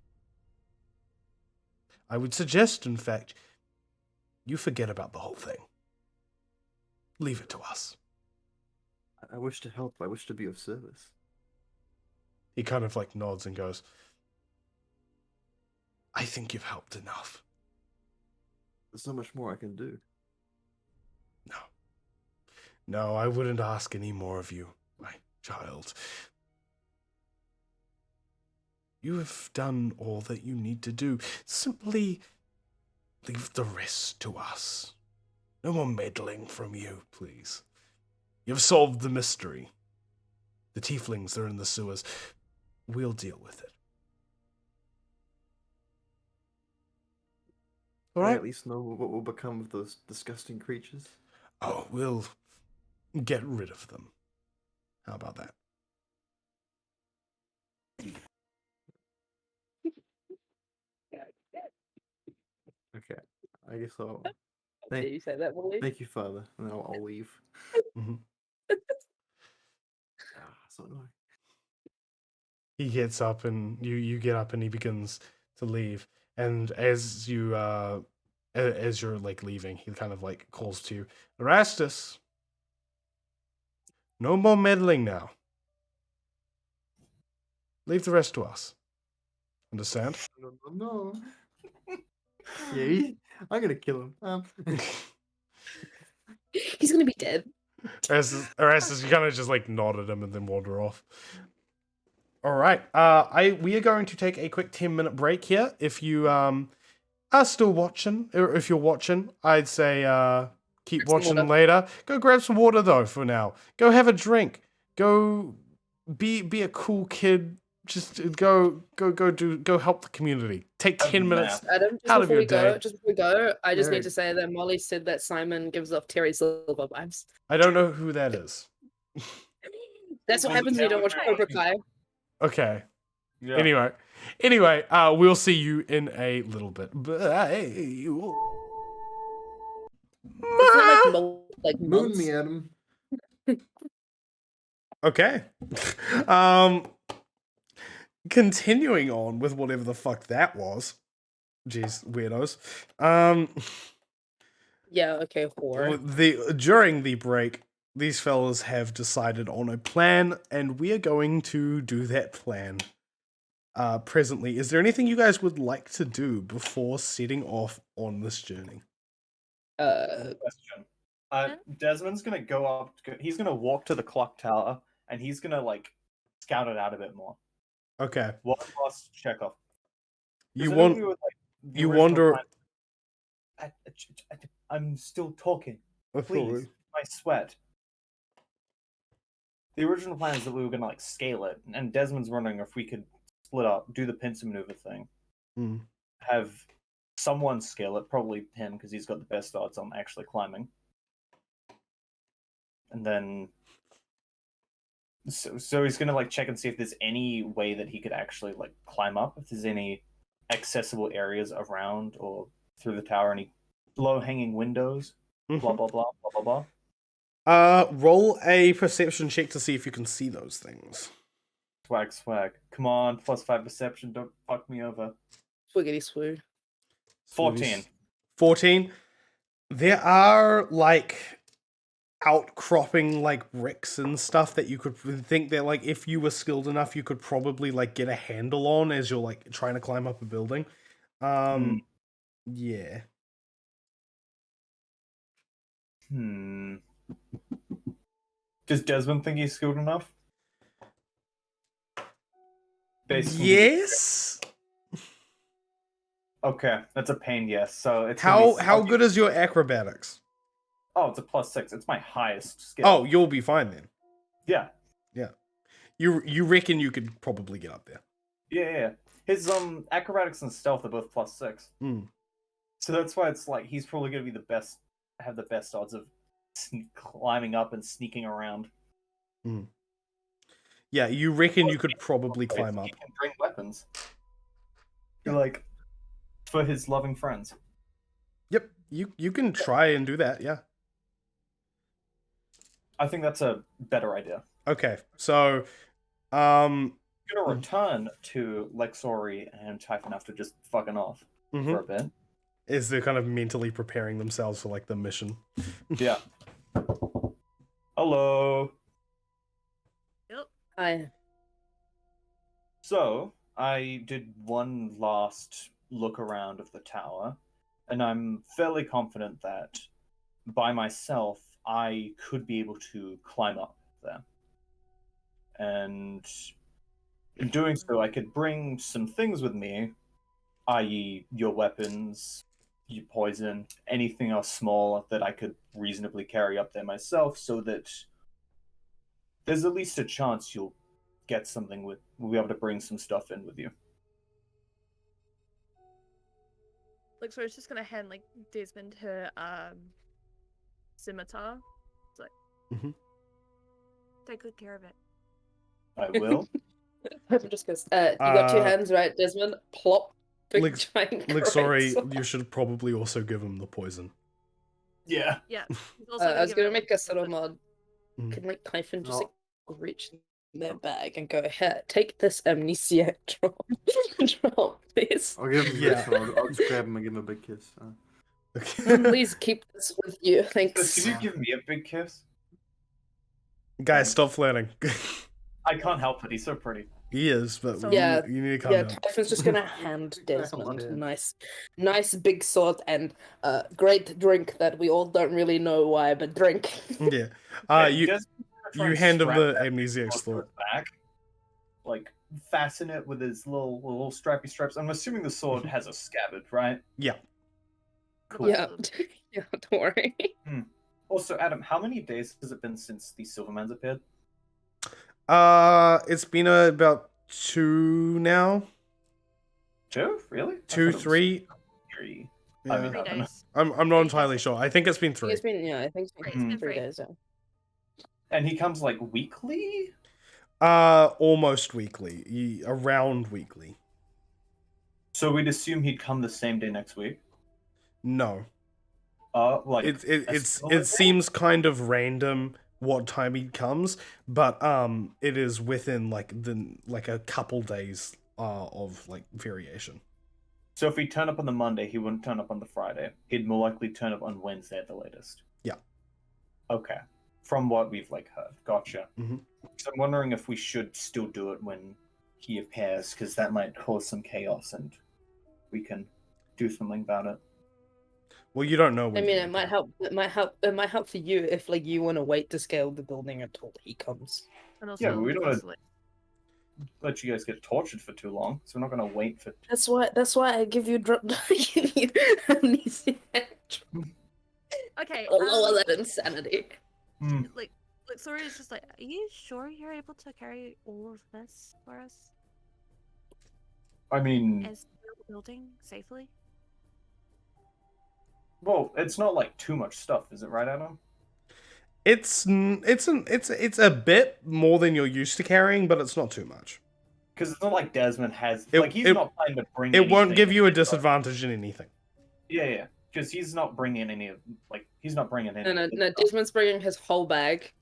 I would suggest, in fact, you forget about the whole thing. Leave it to us. I wish to help. I wish to be of service. He kind of like nods and goes, "I think you've helped enough." There's so much more I can do. No, I wouldn't ask any more of you, my child. You have done all that you need to do. Simply leave the rest to us. No more meddling from you, please. You've solved the mystery. The tieflings are in the sewers. We'll deal with it. All I right? at least know what will become of those disgusting creatures. Oh, we'll get rid of them. How about that? Okay, I guess I'll. Did you say that, Molly? Thank you, Father. And I'll leave. Mhm. So annoying. He gets up and you get up and he begins to leave. And as you're like leaving, he kind of like calls to you, "Erastus, no more meddling now. Leave the rest to us. Understand?" No. Yeah, I'm gonna kill him. He's gonna be dead. Erastus, you kind of just like nod at him and then wander off. All right. We are going to take a quick 10-minute break here. If you are still watching, or if you're watching, I'd say keep watching water. later. Go grab some water though for now. Go have a drink. Go be a cool kid Just go help the community. Take 10 minutes Adam, out of your day. just before we go, I just need Nerd. to say that Molly said that Simon gives off Terry Silver vibes. I don't know who that is. That's what Well, happens when you don't watch yeah, Cobra Kai. Okay. Yeah. Anyway, we'll see you in a little bit. Bye. Isn't it like Moon months? me, Adam. Okay. Continuing on with whatever the fuck that was. Jeez, weirdos. Yeah, okay, whore. During the break, these fellas have decided on a plan, and we are going to do that plan. Presently, is there anything you guys would like to do before setting off on this journey? Question. Desmond's gonna go up. He's gonna walk to the clock tower, and he's gonna like scout it out a bit more. Okay. One last check off. You want you wander. I'm still talking. Please. Please, my sweat. The original plan is that we were gonna like scale it, and Desmond's wondering if we could split up, do the pincer maneuver thing, have someone scale it, probably him because he's got the best odds on actually climbing, and then so he's gonna like check and see if there's any way that he could actually like climb up, if there's any accessible areas around or through the tower, any low hanging windows, blah blah blah blah blah blah. Roll a perception check to see if you can see those things. Swag. Come on, +5 perception. Don't fuck me over. Swiggity swoo. 14. 14. There are like outcropping like bricks and stuff that you could think that like if you were skilled enough you could probably like get a handle on as you're like trying to climb up a building. Yeah. Does Desmond think he's skilled enough? Yes. Okay, that's a pain yes. So it's how good is your acrobatics? Oh, it's a +6. It's my highest skill. Oh, you'll be fine then. Yeah. Yeah. You reckon you could probably get up there? Yeah. His acrobatics and stealth are both +6. So that's why it's like he's probably gonna be have the best odds of climbing up and sneaking around. Yeah, you reckon you could probably climb up. He can bring weapons. Like for his loving friends. Yep, you can try and do that, yeah. I think that's a better idea. Okay, so I'm gonna return to Lexori and Typhon after just fucking off for a bit. Is they're kind of mentally preparing themselves for like the mission. Yeah. Hello. Yep. Hi. So I did one last look around of the tower, and I'm fairly confident that by myself I could be able to climb up there. And in doing so, I could bring some things with me, i.e., your weapons, your poison, anything else small that I could reasonably carry up there myself, so that there's at least a chance you'll get something we'll be able to bring some stuff in with you. Like, so it's just gonna hand like Desmond her scimitar. It's like, take good care of it. I will. Just goes, you got two hands, right, Desmond? Plop. Big giant sorry, cracks. you should probably also give him the poison. Yeah. Yeah. I was gonna make a subtle mod. Can like Typhon just like, reach in their bag and go, here, take this amnesia drop, please. I'll give him this one. I'll just grab him and give him a big kiss. Please keep this with you. Thanks. Can you give me a big kiss? Guys, stop flirting. I can't help it. He's so pretty. He is, but So- Yeah, you need to calm yeah, down. Typhon's just gonna hand Desmond Yeah. nice big sword and great drink that we all don't really know why, but drink. Yeah. Desmond's gonna try and hand him strap the that amnesiac sword to sword. his back, like fasten it with his little strappy straps. I'm assuming the sword has a scabbard, right? Yeah. Cool. Yeah, yeah, don't worry. Also, Adam, how many days has it been since the Silvermans appeared? It's been about 2 now. 2? Really? I 2, thought it was 3. 3. Yeah. I mean, 3 I don't know. days. I'm not entirely sure. I think it's been 3. It's been, yeah, I think it's It's been been 3 3. days. Yeah. And he comes like weekly? Almost weekly. Around weekly. So we'd assume he'd come the same day next week. No. Like It seems kind of random what time he comes, but it is within like a couple days of like variation. So if he turned up on the Monday, he wouldn't turn up on the Friday. He'd more likely turn up on Wednesday at the latest. Yeah. Okay. From what we've heard. Gotcha. Mhm. So I'm wondering if we should still do it when he appears, because that might cause some chaos and we can do something about it. Well, you don't know. I When mean, he it might help. It might help for you if you want to wait to scale the building until he comes. And also, Yeah, but we don't because, wanna- Let you guys get tortured for too long, so we're not going to wait for... That's why I give you amnesia. okay, Lower that insanity. like Sori is just like, are you sure you're able to carry all of this for us I mean, and scale the building safely? well, it's not like too much stuff, is it right, Adam? It's a bit more than you're used to carrying, but it's not too much. Because it's not like Desmond has... he's it- not planning to bring It won't anything give you a in, but- disadvantage in anything. Yeah. Because he's not bringing any of... he's not bringing any... No, Desmond's bringing his whole bag.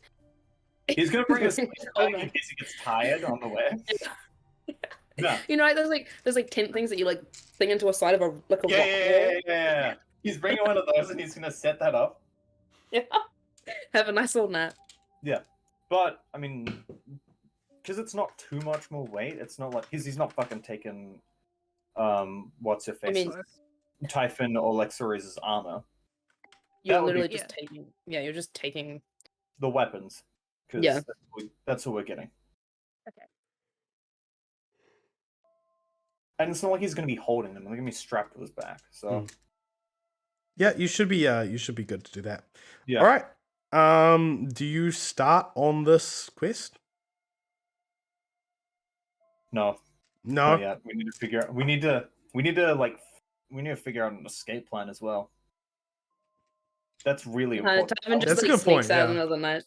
He's going to bring a sleeping whole bag in bag. case he gets tired on the way. No. You know, like, there's like 10 things that you thing into a side of a rock wall. Yeah. He's bringing one of those and he's going to set that up. Yeah. Have a nice little nap. But, I mean... Because it's not too much more weight, it's not like... He's not fucking taking... what's her face? I mean, Typhon or Lexori's armor. you're that would be- literally just taking. Yeah, you're just taking. The weapons. Because Yeah. that's what we're getting. Okay. And it's not like he's going to be holding them. They're going to be strapped to his back. So, Yeah, you should be good to do that. Yeah. All right. Do you start on this quest? no. No. Not yet. We need to figure out... We need to figure out an escape plan as well. That's really important. Typhon just That's a like, good point, sneaks out yeah. another night.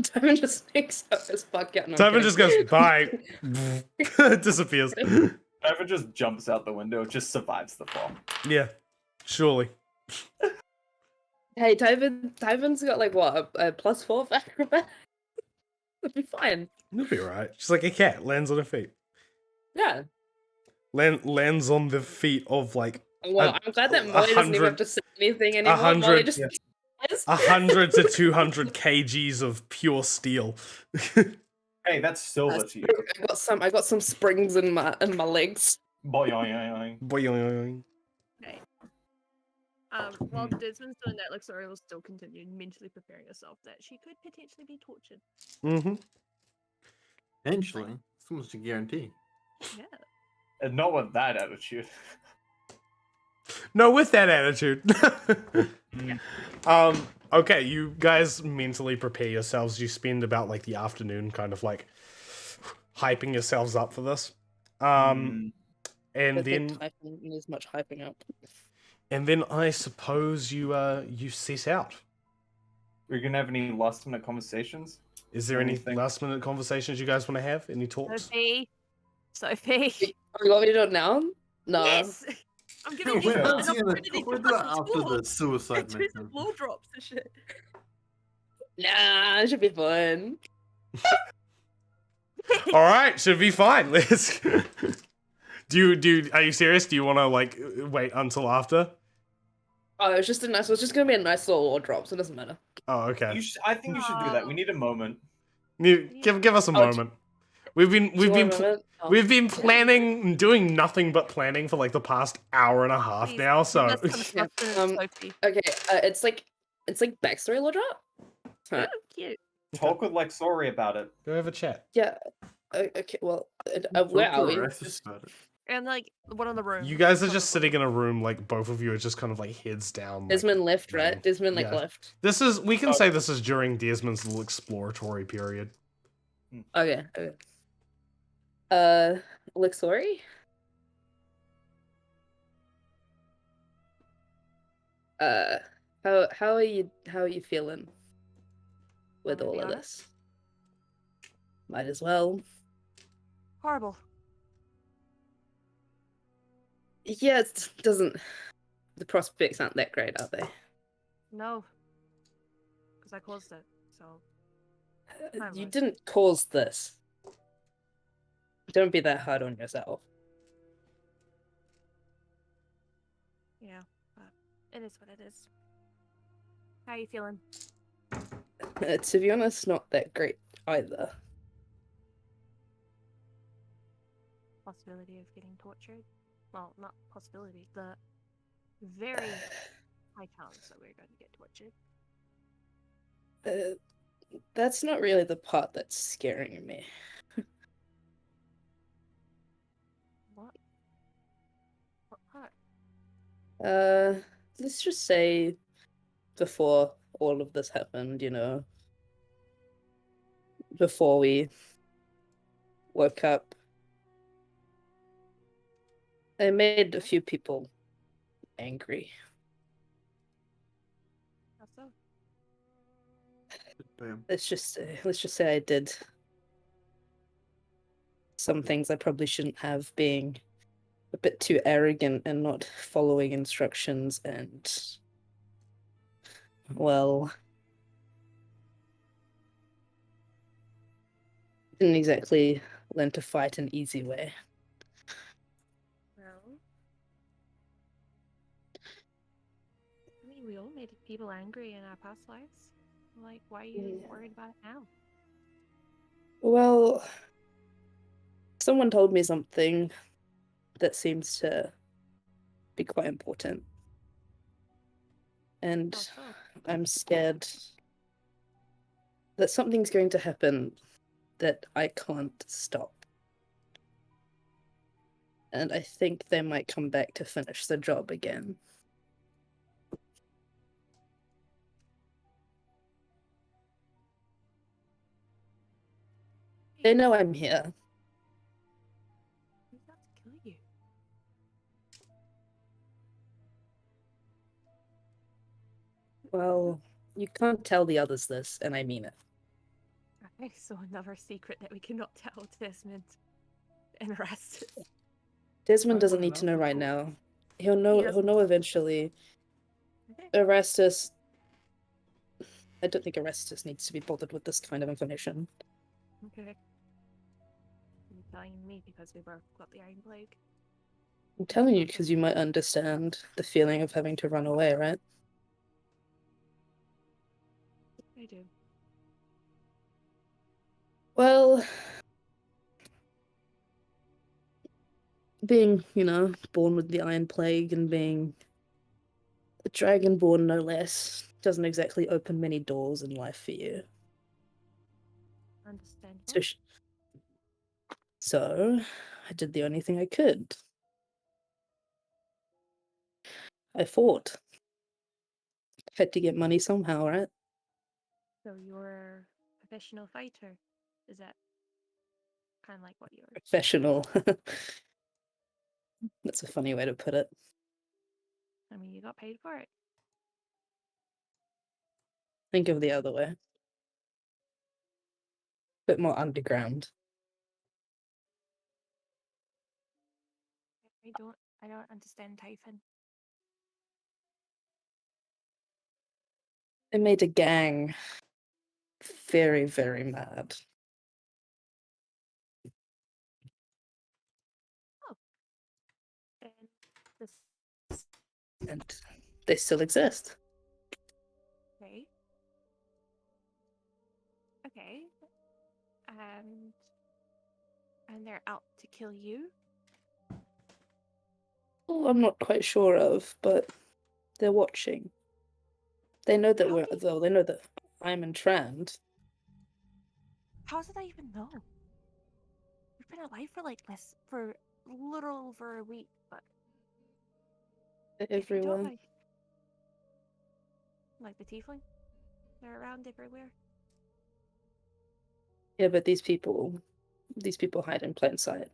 Typhon just sneaks out his fuck out. No, I'm Typhon kidding. just goes bye, disappears. Typhon just jumps out the window, just survives the fall. Yeah, surely. Hey, Typhon's got like what a +4 for acrobat. It'll be fine. You'll be right. Just like a cat lands on her feet. Yeah. Lands on the feet of like Well, I'm glad that Molly doesn't even have to say anything anymore. 100 Molly just. 100 to 200 kgs of pure steel. Hey, that's silver to you. I got some springs in my legs. Boing. Boing. While Desmond's doing that, Sori will still continue mentally preparing herself that she could potentially be tortured. Mm-hmm. Eventually, it's almost a guarantee. Yeah. And not with that attitude. No, with that attitude. Okay, you guys mentally prepare yourselves. You spend about like the afternoon kind of like hyping yourselves up for this. And then Typhon needs much hyping up. I suppose you set out. Are you gonna have any last minute conversations? Is there any Anything? last minute conversations you guys want to have? Any talks? Sophie. Oh, you want me to do it now? No. Yes. I'm giving you We're an not opportunity We'll to do that fucking after talk. the suicide Do mission. some law drops and shit. Nah, it should be fun. All right, should be fine. Let's. Do you? Are you serious? Do you want to like wait until after? Oh, it's just gonna be a nice little law drop, so it doesn't matter. Oh, okay. I think you should do that. We need a moment. Give us a moment. We've been Do you want a moment? Oh. we've been planning, doing nothing but planning for like the past hour and a half Please, now. So give us some substance, Sophie. Okay, it's like backstory law drop. Oh, cute. Talk with Lexori about it. go have a chat. Yeah. Okay. Well, where are we? Just- And like one of the rooms. You guys are just sitting in a room, like both of you are just kind of like heads down. like- Desmond left, right? Desmond Yeah. left. This is we can say this is during Desmond's little exploratory period. Okay. Lixori? Uh, how are you feeling with Want me to all be of honest? this? Might as well. Horrible. Yeah, it doesn't. The prospects aren't that great, are they? No. Because I caused it, so. I You was. didn't cause this. Don't be that hard on yourself. Yeah, but it is what it is. How are you feeling? To be honest, not that great either. Possibility of getting tortured? Well, not possibility, the very high chance that we're going to get tortured. That's not really the part that's scaring me. What? What part? Let's just say before all of this happened, before we woke up, I made a few people angry. How so? Boom. Let's just say I did some things I probably shouldn't have, being a bit too arrogant and not following instructions, and well, didn't exactly learn to fight an easy way. Well, I mean, we all made people angry in our past lives. Like, why are you Yeah. worried about it now? Well, someone told me something that seems to be quite important. And How so? I'm scared that something's going to happen that I can't stop. And I think they might come back to finish the job again. They know I'm here. Who's out to kill you? Well, you can't tell the others this, and I mean it. Okay, so another secret that we cannot tell Desmond and Erastus. Desmond I doesn't wanna need to know. know right now. He'll He know. He'll doesn't. know eventually. Okay. Erastus. I don't think Erastus needs to be bothered with this kind of information. Okay. You're telling me because we both got the Iron Plague. I'm telling you because you might understand the feeling of having to run away, right? I do. Well, being, born with the Iron Plague and being a dragonborn, no less, doesn't exactly open many doors in life for you. Understandable. So, I did the only thing I could. I fought. Had to get money somehow, right? So you're a professional fighter. Is that kind of like what you're? Professional. That's a funny way to put it. I mean, you got paid for it. Think of the other way. Bit more underground. I don't understand Typhon. It made a gang very, very mad. And this. And they still exist. Okay. Okay. And they're out to kill you. Well, I'm not quite sure of, but they're watching. They know that they know that I'm entranned. How did I even know? We've been alive for for a little over a week, but They're if you don't everywhere. like the tiefling, they're around everywhere. Yeah, but these people These people hide in plain sight.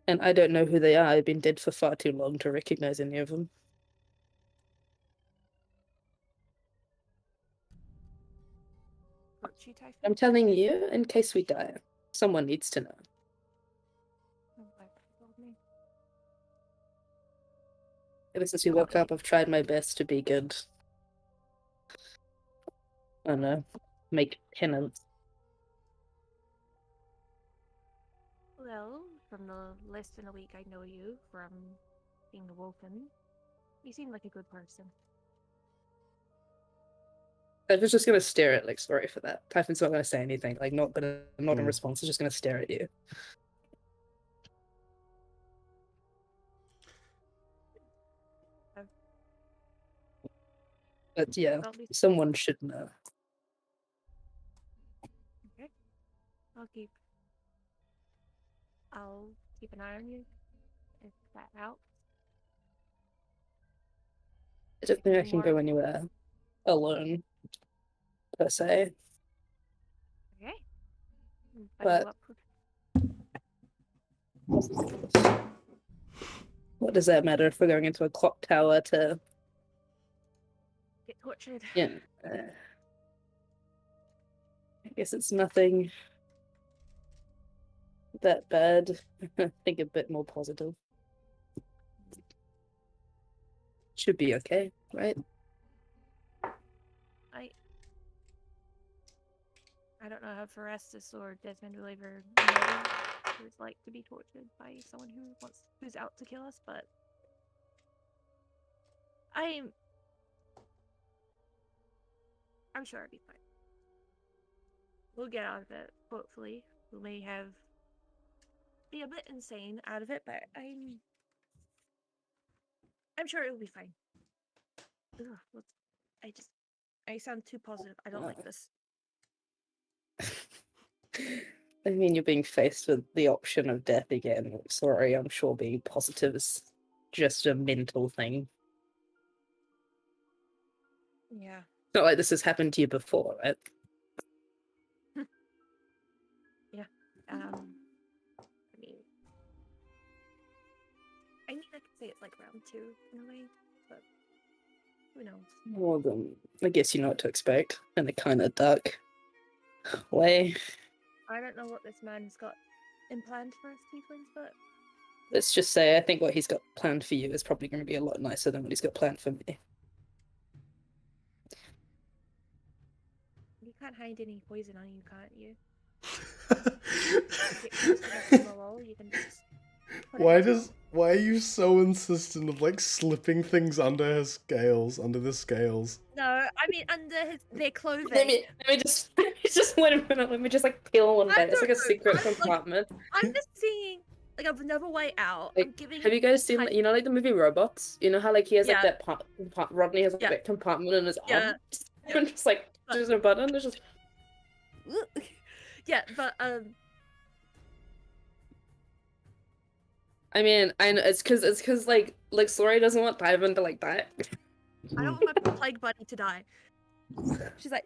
And I don't know who they are. I've been dead for far too long to recognize any of them. Got you, Typhon? I'm telling you, in case we die, someone needs to know. Oh, my God, me. Ever since we woke up, I've tried my best to be good. I don't know. Make penance. Well, from the less than a week I know you, from being awoken, you seem like a good person. I was just gonna stare at, like, sorry for that. Typhon's not gonna say anything, like, not in response, he's just gonna stare at you. But yeah, Well, at least- someone should know. Okay. I'll keep an eye on you. If that helps. I don't think I can go More- anywhere alone, per se. Okay. But- What does that matter if we're going into a clock tower to, Get tortured. I guess it's nothing that bad. I think a bit more positive. Should be okay, right? I don't know how Forestus or Desmond will ever know what it's like to be tortured by someone who's out to kill us, but I'm sure it'll be fine. We'll get out of it, hopefully. We may be a bit insane out of it, but I'm sure it'll be fine. Ugh, I sound too positive. I don't like this. I mean, you're being faced with the option of death again. Sorry, I'm sure being positive is just a mental thing. Yeah. Not like this has happened to you before, right? Yeah. I mean, I could say it's like round 2 in a way, but who knows? Well, then, I guess you know what to expect in a kind of dark way. I don't know what this man's got in plan for us tieflings, but Let's just say I think what he's got planned for you is probably going to be a lot nicer than what he's got planned for me. you can't hide any poison on you, can't you? Get close enough to the wall, you can just put it Why are you so insistent of like slipping things under the scales? No, I mean under their clothing. Let me just wait a minute. Let me just like peel one I back. It's like a don't know, secret I'm, like- compartment. I'm just seeing like another way out. Like, I'm giving have you guys seen that? You know, like the movie Robots? You know how like he has like Yeah. that Rodney has like Yeah. that compartment in his Yeah. arm, and just like there's a button. It's just yeah, but I mean, I know it's because like Sori doesn't want Ivan to like die. I don't want my plague buddy to die. She's like,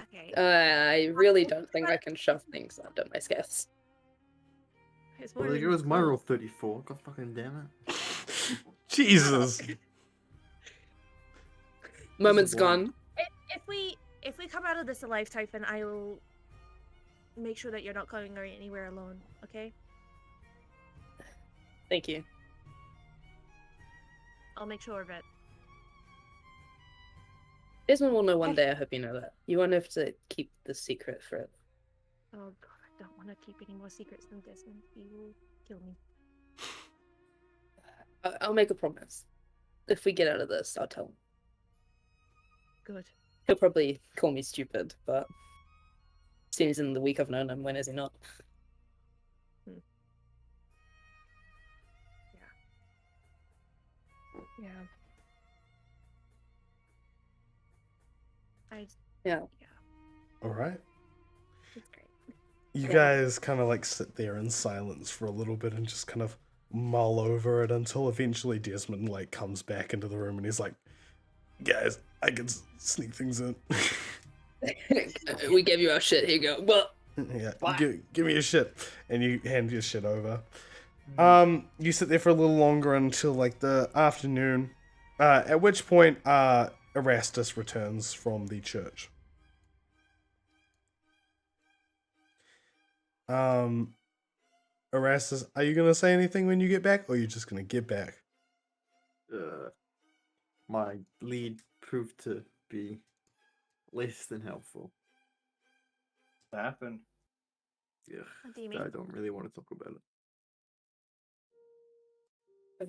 okay. I really don't think I can shove things under my skates. It's Well, more there than goes my clothes. roll 34. God fucking damn it. Jesus. Moment's blind. gone. If we come out of this alive, Typhon, I will make sure that you're not going anywhere alone. Okay? Thank you. I'll make sure of it. Desmond will know one day. I hope you know that. You won't have to keep the secret forever. Oh god, I don't want to keep any more secrets from Desmond. He will kill me. I'll make a promise. If we get out of this, I'll tell him. Good. He'll probably call me stupid, but seems in the week I've known him, when is he not? Yeah. Yeah. All right. It's great. You Yeah. guys kind of like sit there in silence for a little bit and just kind of mull over it until eventually Desmond like comes back into the room and he's like, "Guys, I can sneak things in." We gave you our shit. Here you go. Well, Yeah, What? give me your shit, and you hand your shit over. You sit there for a little longer until like the afternoon, at which point Erastus returns from the church. Erastus, are you gonna say anything when you get back, or are you just gonna get back? My lead proved to be less than helpful. What happened? Yeah, What do you mean? I don't really want to talk about it.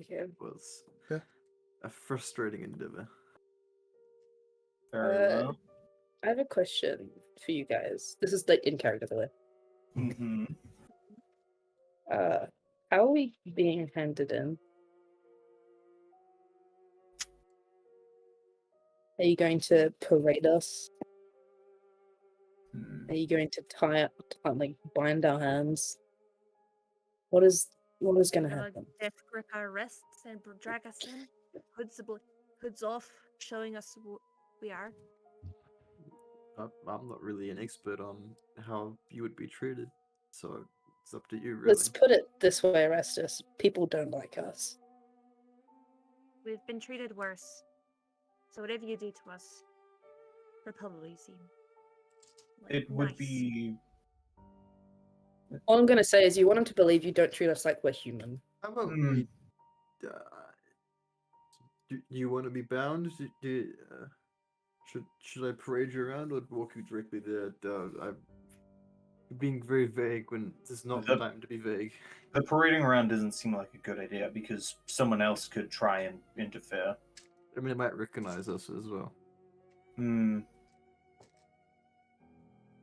Okay. It was Yeah. a frustrating endeavor. Very well. I have a question for you guys. This is like in character, by the way. Mm-hmm. How are we being handed in? Are you going to parade us? Are you going to like bind our hands? What is going to Gonna happen? death grip our wrists and drag us in. Hoods off, showing us who we are. I'm not really an expert on how you would be treated, so it's up to you, really. Let's put it this way, Erastus. People don't like us. We've been treated worse. So whatever you do to us, will probably seem like It would nice. be. All I'm going to say is you want them to believe you don't treat us like we're human. How about Hmm. we? Do you want to be bound? Should I parade you around or walk you directly there? I'm being very vague when this is not the time to be vague. The parading around doesn't seem like a good idea because someone else could try and interfere. I mean, they might recognize us as well. I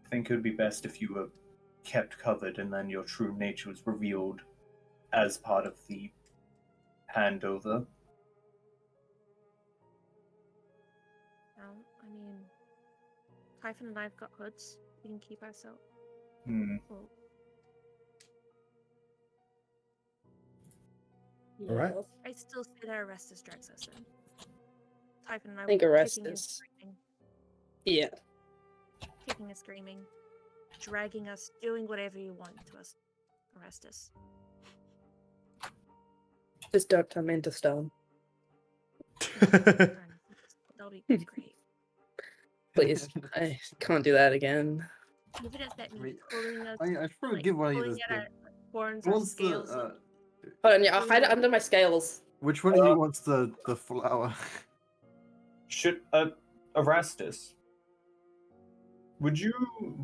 think it would be best if you were kept covered and then your true nature was revealed as part of the handover. I mean, Typhon and I've got hoods. We can keep ourselves. Well, All right. I still say that Erastus drags us in. Typhon and I I think were kicking and Erastus. screaming, Yeah. kicking and screaming, dragging us, doing whatever you want to us, Erastus. Just don't turn me into stone. That'll be great. Please. I can't do that again. Even if that I mean, means pulling us, I should probably like, give one of you pulling this. at our horns Who or wants scales. the? Hold on, yeah, I'll hide it under my scales. Which one of you wants the flower? Should Erastus, would you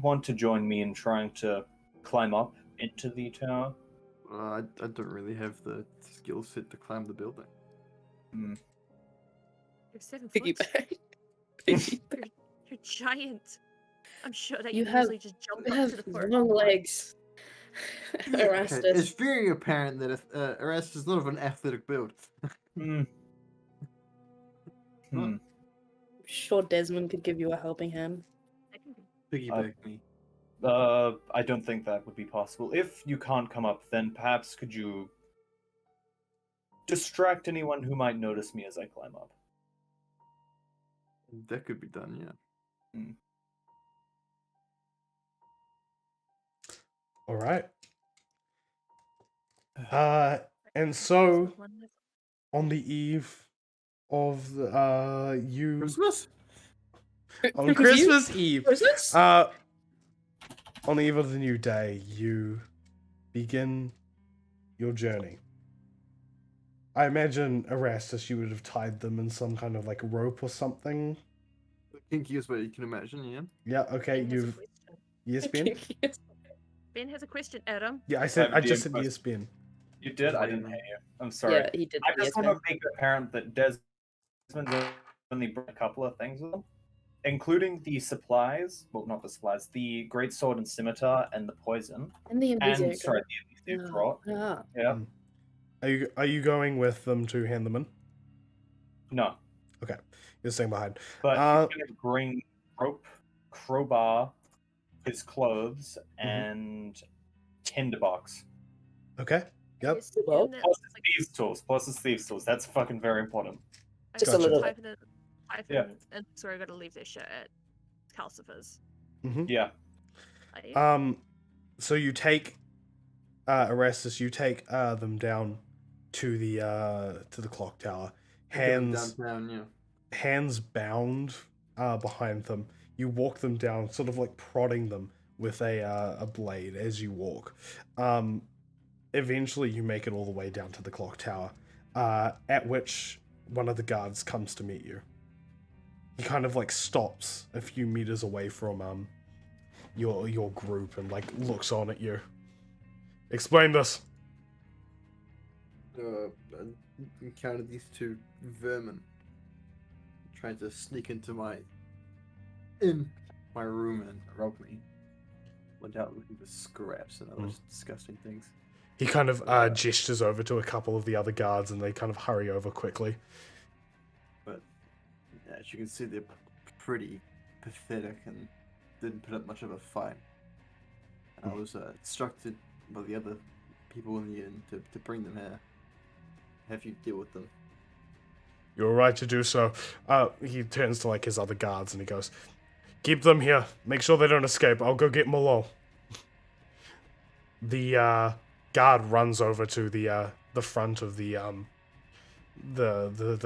want to join me in trying to climb up into the tower? I don't really have the skill set to climb the building. You're 7 foot. Piggyback. You're giant. I'm sure that You you have- usually just jump You up have to the first long one. legs. Erastus. Okay, it's very apparent that Erastus is not of an athletic build. Hmm. I'm sure Desmond could give you a helping hand. That can be- Piggyback me. I don't think that would be possible. If you can't come up, then perhaps could you distract anyone who might notice me as I climb up? That could be done, yeah. All right. And so on the eve of the Christmas? on Christmas Eve, Christmas? on the eve of the new day, you begin your journey. I imagine Erastus, you would have tied them in some kind of like rope or something. The kinkiest way you can imagine, yeah. Yeah. Okay. Ben has a You've question. yes, Ben. Ben has a question, Adam. Yeah, I have a I just DM said question. yes, Ben. You did? I didn't hear you. I'm sorry. Yeah, he did. I just Yes, want man. to make it apparent that Desmond only brought a couple of things with him, including the supplies. Well, not the supplies. The great sword and scimitar and the poison. And the And Invisible. sorry, the invisible brought. Ah. Yeah. Are you going with them to hand them in? No, Okay, you're staying behind. but he's gonna bring rope, crowbar, his clothes, and tinderbox. Okay. Yep. Yes, Well, Ben, Plus that's his thieves' tools. Plus his thieves' tools. That's fucking very important. Just a Gotcha. little bit. Typhon and sorry, I gotta leave this shit at Calcifer's. Mm-hmm. Yeah. Like, So you take Erastus, you take them down to the clock tower. Hands downtown, yeah. hands bound behind them. You walk them down, sort of like prodding them with a blade as you walk. Eventually, you make it all the way down to the clock tower, at which one of the guards comes to meet you. He kind of like stops a few meters away from your group and like looks on at you. Explain this. I encountered these two vermin trying to sneak into my room and rob me. Went out looking for scraps and other disgusting things. He kind of gestures over to a couple of the other guards, and they kind of hurry over quickly. But as you can see, they're pretty pathetic and didn't put up much of a fight. And I was instructed by the other people in the inn to bring them here. Have you deal with them. You're right to do so. He turns to like his other guards and he goes, "Keep them here. Make sure they don't escape. I'll go get Malo." The guard runs over to the front of the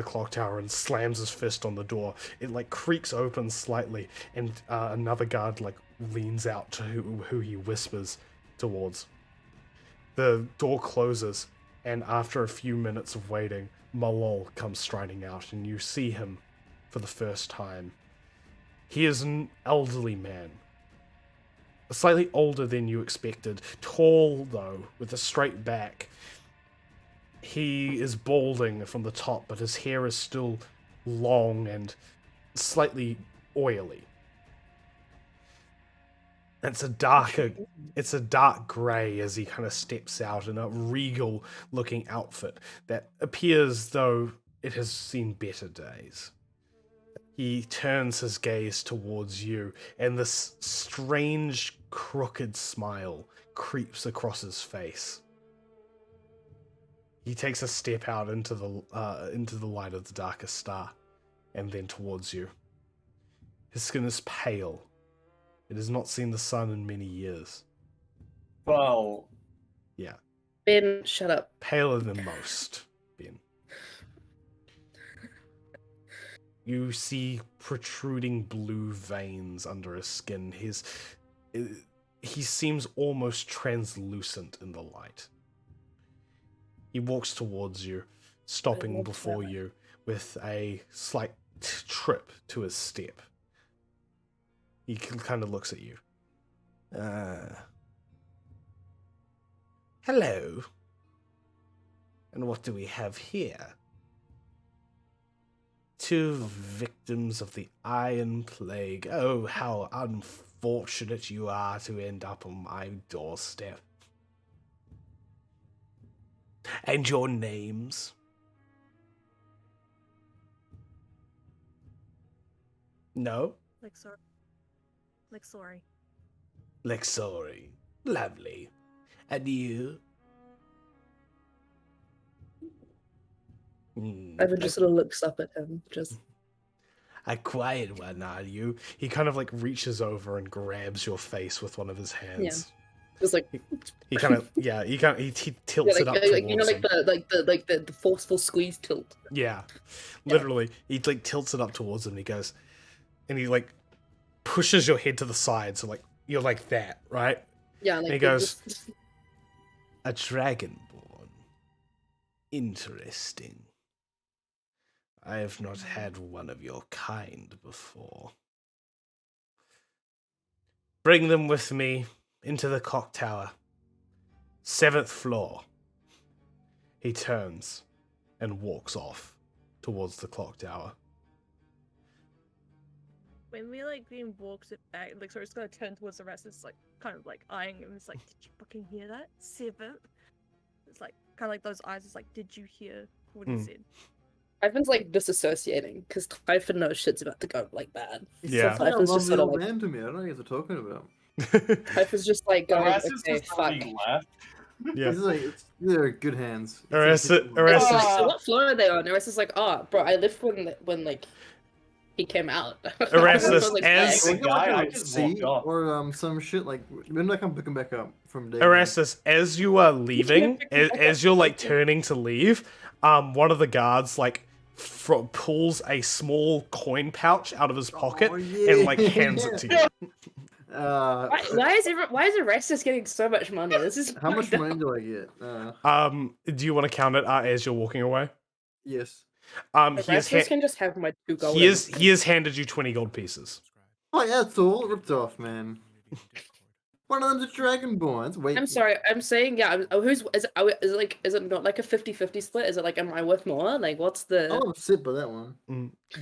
clock tower and slams his fist on the door. It like creaks open slightly, and another guard like leans out to who he whispers towards. The door closes, and after a few minutes of waiting, Malol comes striding out, and you see him for the first time. He is an elderly man, slightly older than you expected, tall though, with a straight back. He is balding from the top, but his hair is still long and slightly oily. It's a dark grey as he kind of steps out in a regal looking outfit that appears though it has seen better days. He turns his gaze towards you, and this strange, crooked smile creeps across his face. He takes a step out into the light of the darkest star, and then towards you. His skin is pale. It has not seen the sun in many years. Well, Yeah. Ben, shut up. Paler than most, Ben. You see protruding blue veins under his skin. He seems almost translucent in the light. He walks towards you, stopping before you with a slight trip to his step. He kind of looks at you. Hello. And what do we have here? Two victims of the Iron Plague. Oh, how unfortunate you are to end up on my doorstep. And your names? No? Lexori. Lexori. Lovely. And you? Ivan just sort of looks up at him, just... A quiet one, are you? He kind of like reaches over and grabs your face with one of his hands. Just like... He kind of, he tilts it up towards you know, like him. the forceful squeeze tilt. Yeah, literally. He like tilts it up towards him and he goes, and he like pushes your head to the side, so like you're like that, right? Yeah, like and he goes, a dragonborn. Interesting. I have not had one of your kind before. Bring them with me into the clock tower. 7th floor. He turns and walks off towards the clock tower. When we like being walks it back, like so it's gonna turn towards the rest. It's like kind of like eyeing him. It's like, did you fucking hear that? 7th. It's like kind of like those eyes. It's like, did you hear what he said? Ivan's like disassociating because Typhon knows shit's about to go like bad. Yeah. So Typhon's just sort of like, man to me. I don't know what you're talking about. Typhon's just like going, Erastus okay, just fuck. already left. Yeah. He's like, they're good hands. Erastus- So what floor are they on? Erastus is like, oh, bro, I left when like he came out. Erastus, Like, as- The guy, I like just C walked off. or some shit like when I come picking back up from day one. Erastus, as you are leaving, as you're like turning to leave, one of the guards like pulls a small coin pouch out of his pocket Oh, yeah. and like hands it to you. Why is Erastus getting so much money? This is How much fucked up. money do I get? Do you want to count it as you're walking away? Yes. He has Erastus can just have my 2 gold. he has handed you 20 gold pieces. Oh, yeah, it's all ripped off, man. One of them's a dragonborn. Wait. I'm sorry. I'm saying is it not like a 50-50 split? Is it like am I worth more? Like what's the? I'll sit by that one.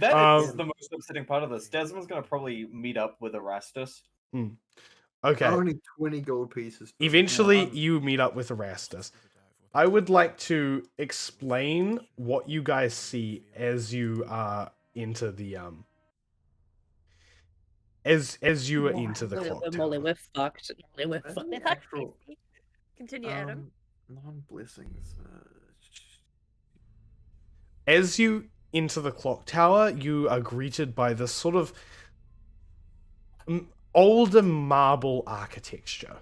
That is the most upsetting part of this. Desmond's gonna probably meet up with Erastus. Okay. I only 20 gold pieces. Eventually, you meet up with Erastus. I would like to explain what you guys see as you are into the as you are into the clock Molly, tower. we're fucked. Molly, we're That's fucked. actual, Continue, Adam. non-blessings. As you enter the clock tower, you are greeted by this sort of older marble architecture.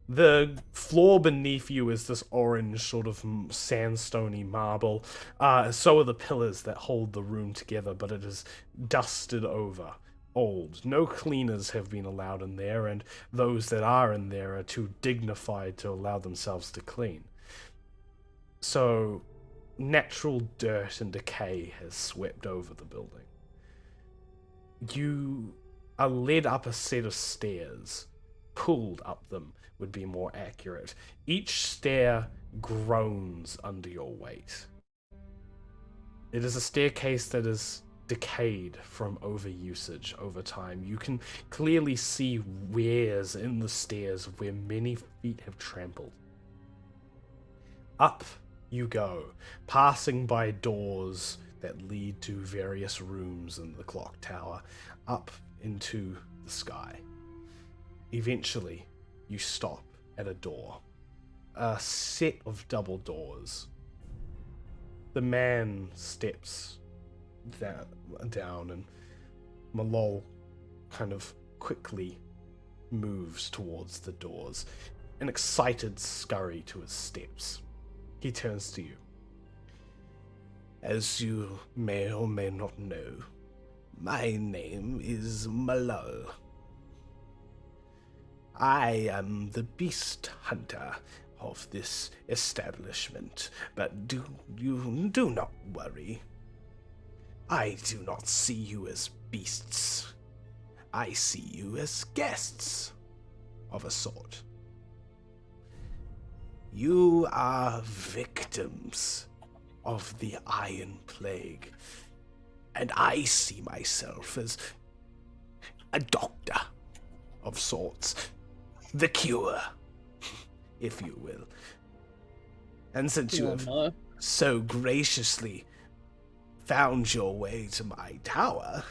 The floor beneath you is this orange sort of sandstony marble. So are the pillars that hold the room together, but it is dusted over, old. No cleaners have been allowed in there, and those that are in there are too dignified to allow themselves to clean. So, natural dirt and decay has swept over the building. You are led up a set of stairs, pulled up them would be more accurate. Each stair groans under your weight. It is a staircase that is decayed from overusage over time. You can clearly see wears in the stairs where many feet have trampled. Up you go, passing by doors that lead to various rooms in the clock tower, up into the sky. Eventually, you stop at a door. A set of double doors. The man steps down and Malol kind of quickly moves towards the doors. An excited scurry to his steps. He turns to you. As you may or may not know, my name is Malol. I am the beast hunter of this establishment, but do not worry. I do not see you as beasts. I see you as guests of a sort. You are victims of the Iron Plague, and I see myself as a doctor of sorts. The cure, if you will. And since you have so graciously found your way to my tower,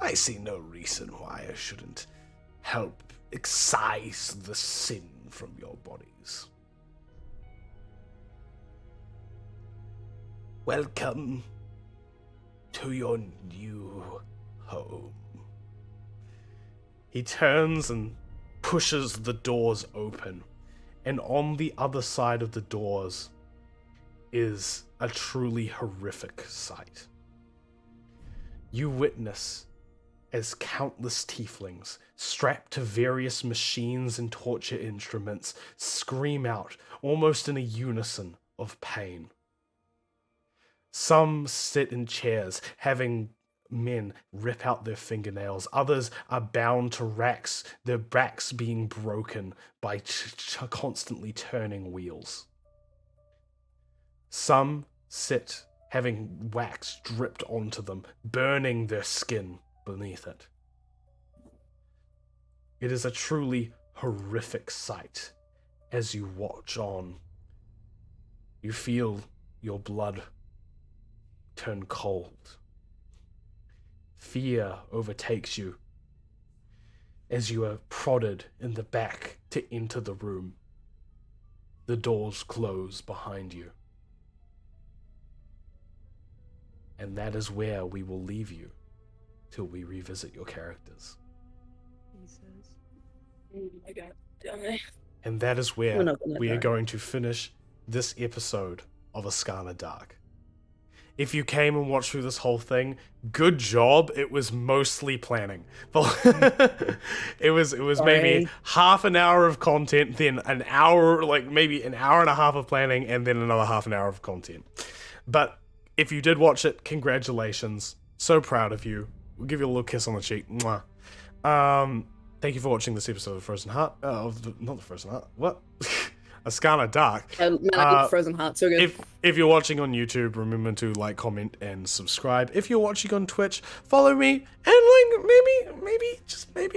I see no reason why I shouldn't help excise the sin from your bodies. Welcome to your new home. He turns and pushes the doors open, and on the other side of the doors is a truly horrific sight. You witness as countless tieflings, strapped to various machines and torture instruments, scream out, almost in a unison, of pain. Some sit in chairs, having men rip out their fingernails. Others are bound to racks, their backs being broken by constantly turning wheels. Some sit having wax dripped onto them, burning their skin beneath it. It is a truly horrific sight as you watch on. You feel your blood turn cold. Fear overtakes you as you are prodded in the back to enter the room. The doors close behind you. And that is where we will leave you till we revisit your characters. Oh my god. Die. And that is where We're not gonna we are die. going to finish this episode of Ascana Dark. If you came and watched through this whole thing, good job. It was mostly planning. it was maybe Sorry. half an hour of content, then an hour, like maybe an hour and a half of planning, and then another half an hour of content. But if you did watch it, congratulations. So proud of you. We'll give you a little kiss on the cheek. Mwah. Thank you for watching this episode of Frozen Heart. Not the Frozen Heart. What? Ascana Dark. Man, I think Frozen Heart so good. If you're watching on YouTube, remember to like, comment, and subscribe. If you're watching on Twitch, follow me and like maybe subscribe.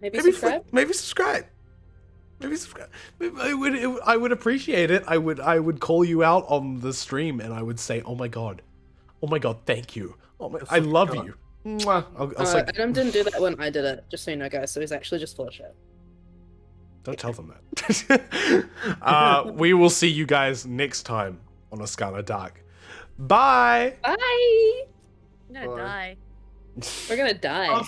Maybe subscribe. Maybe subscribe. I would appreciate it. I would call you out on the stream and I would say, oh my god, thank you. I love you. Mwah. I'll say, Adam didn't do that when I did it, just so you know, guys. So he's actually just full of shit. don't tell them that. We will see you guys next time on Ascana Dark. Bye. Bye. I'm gonna Bye. die. We're gonna die.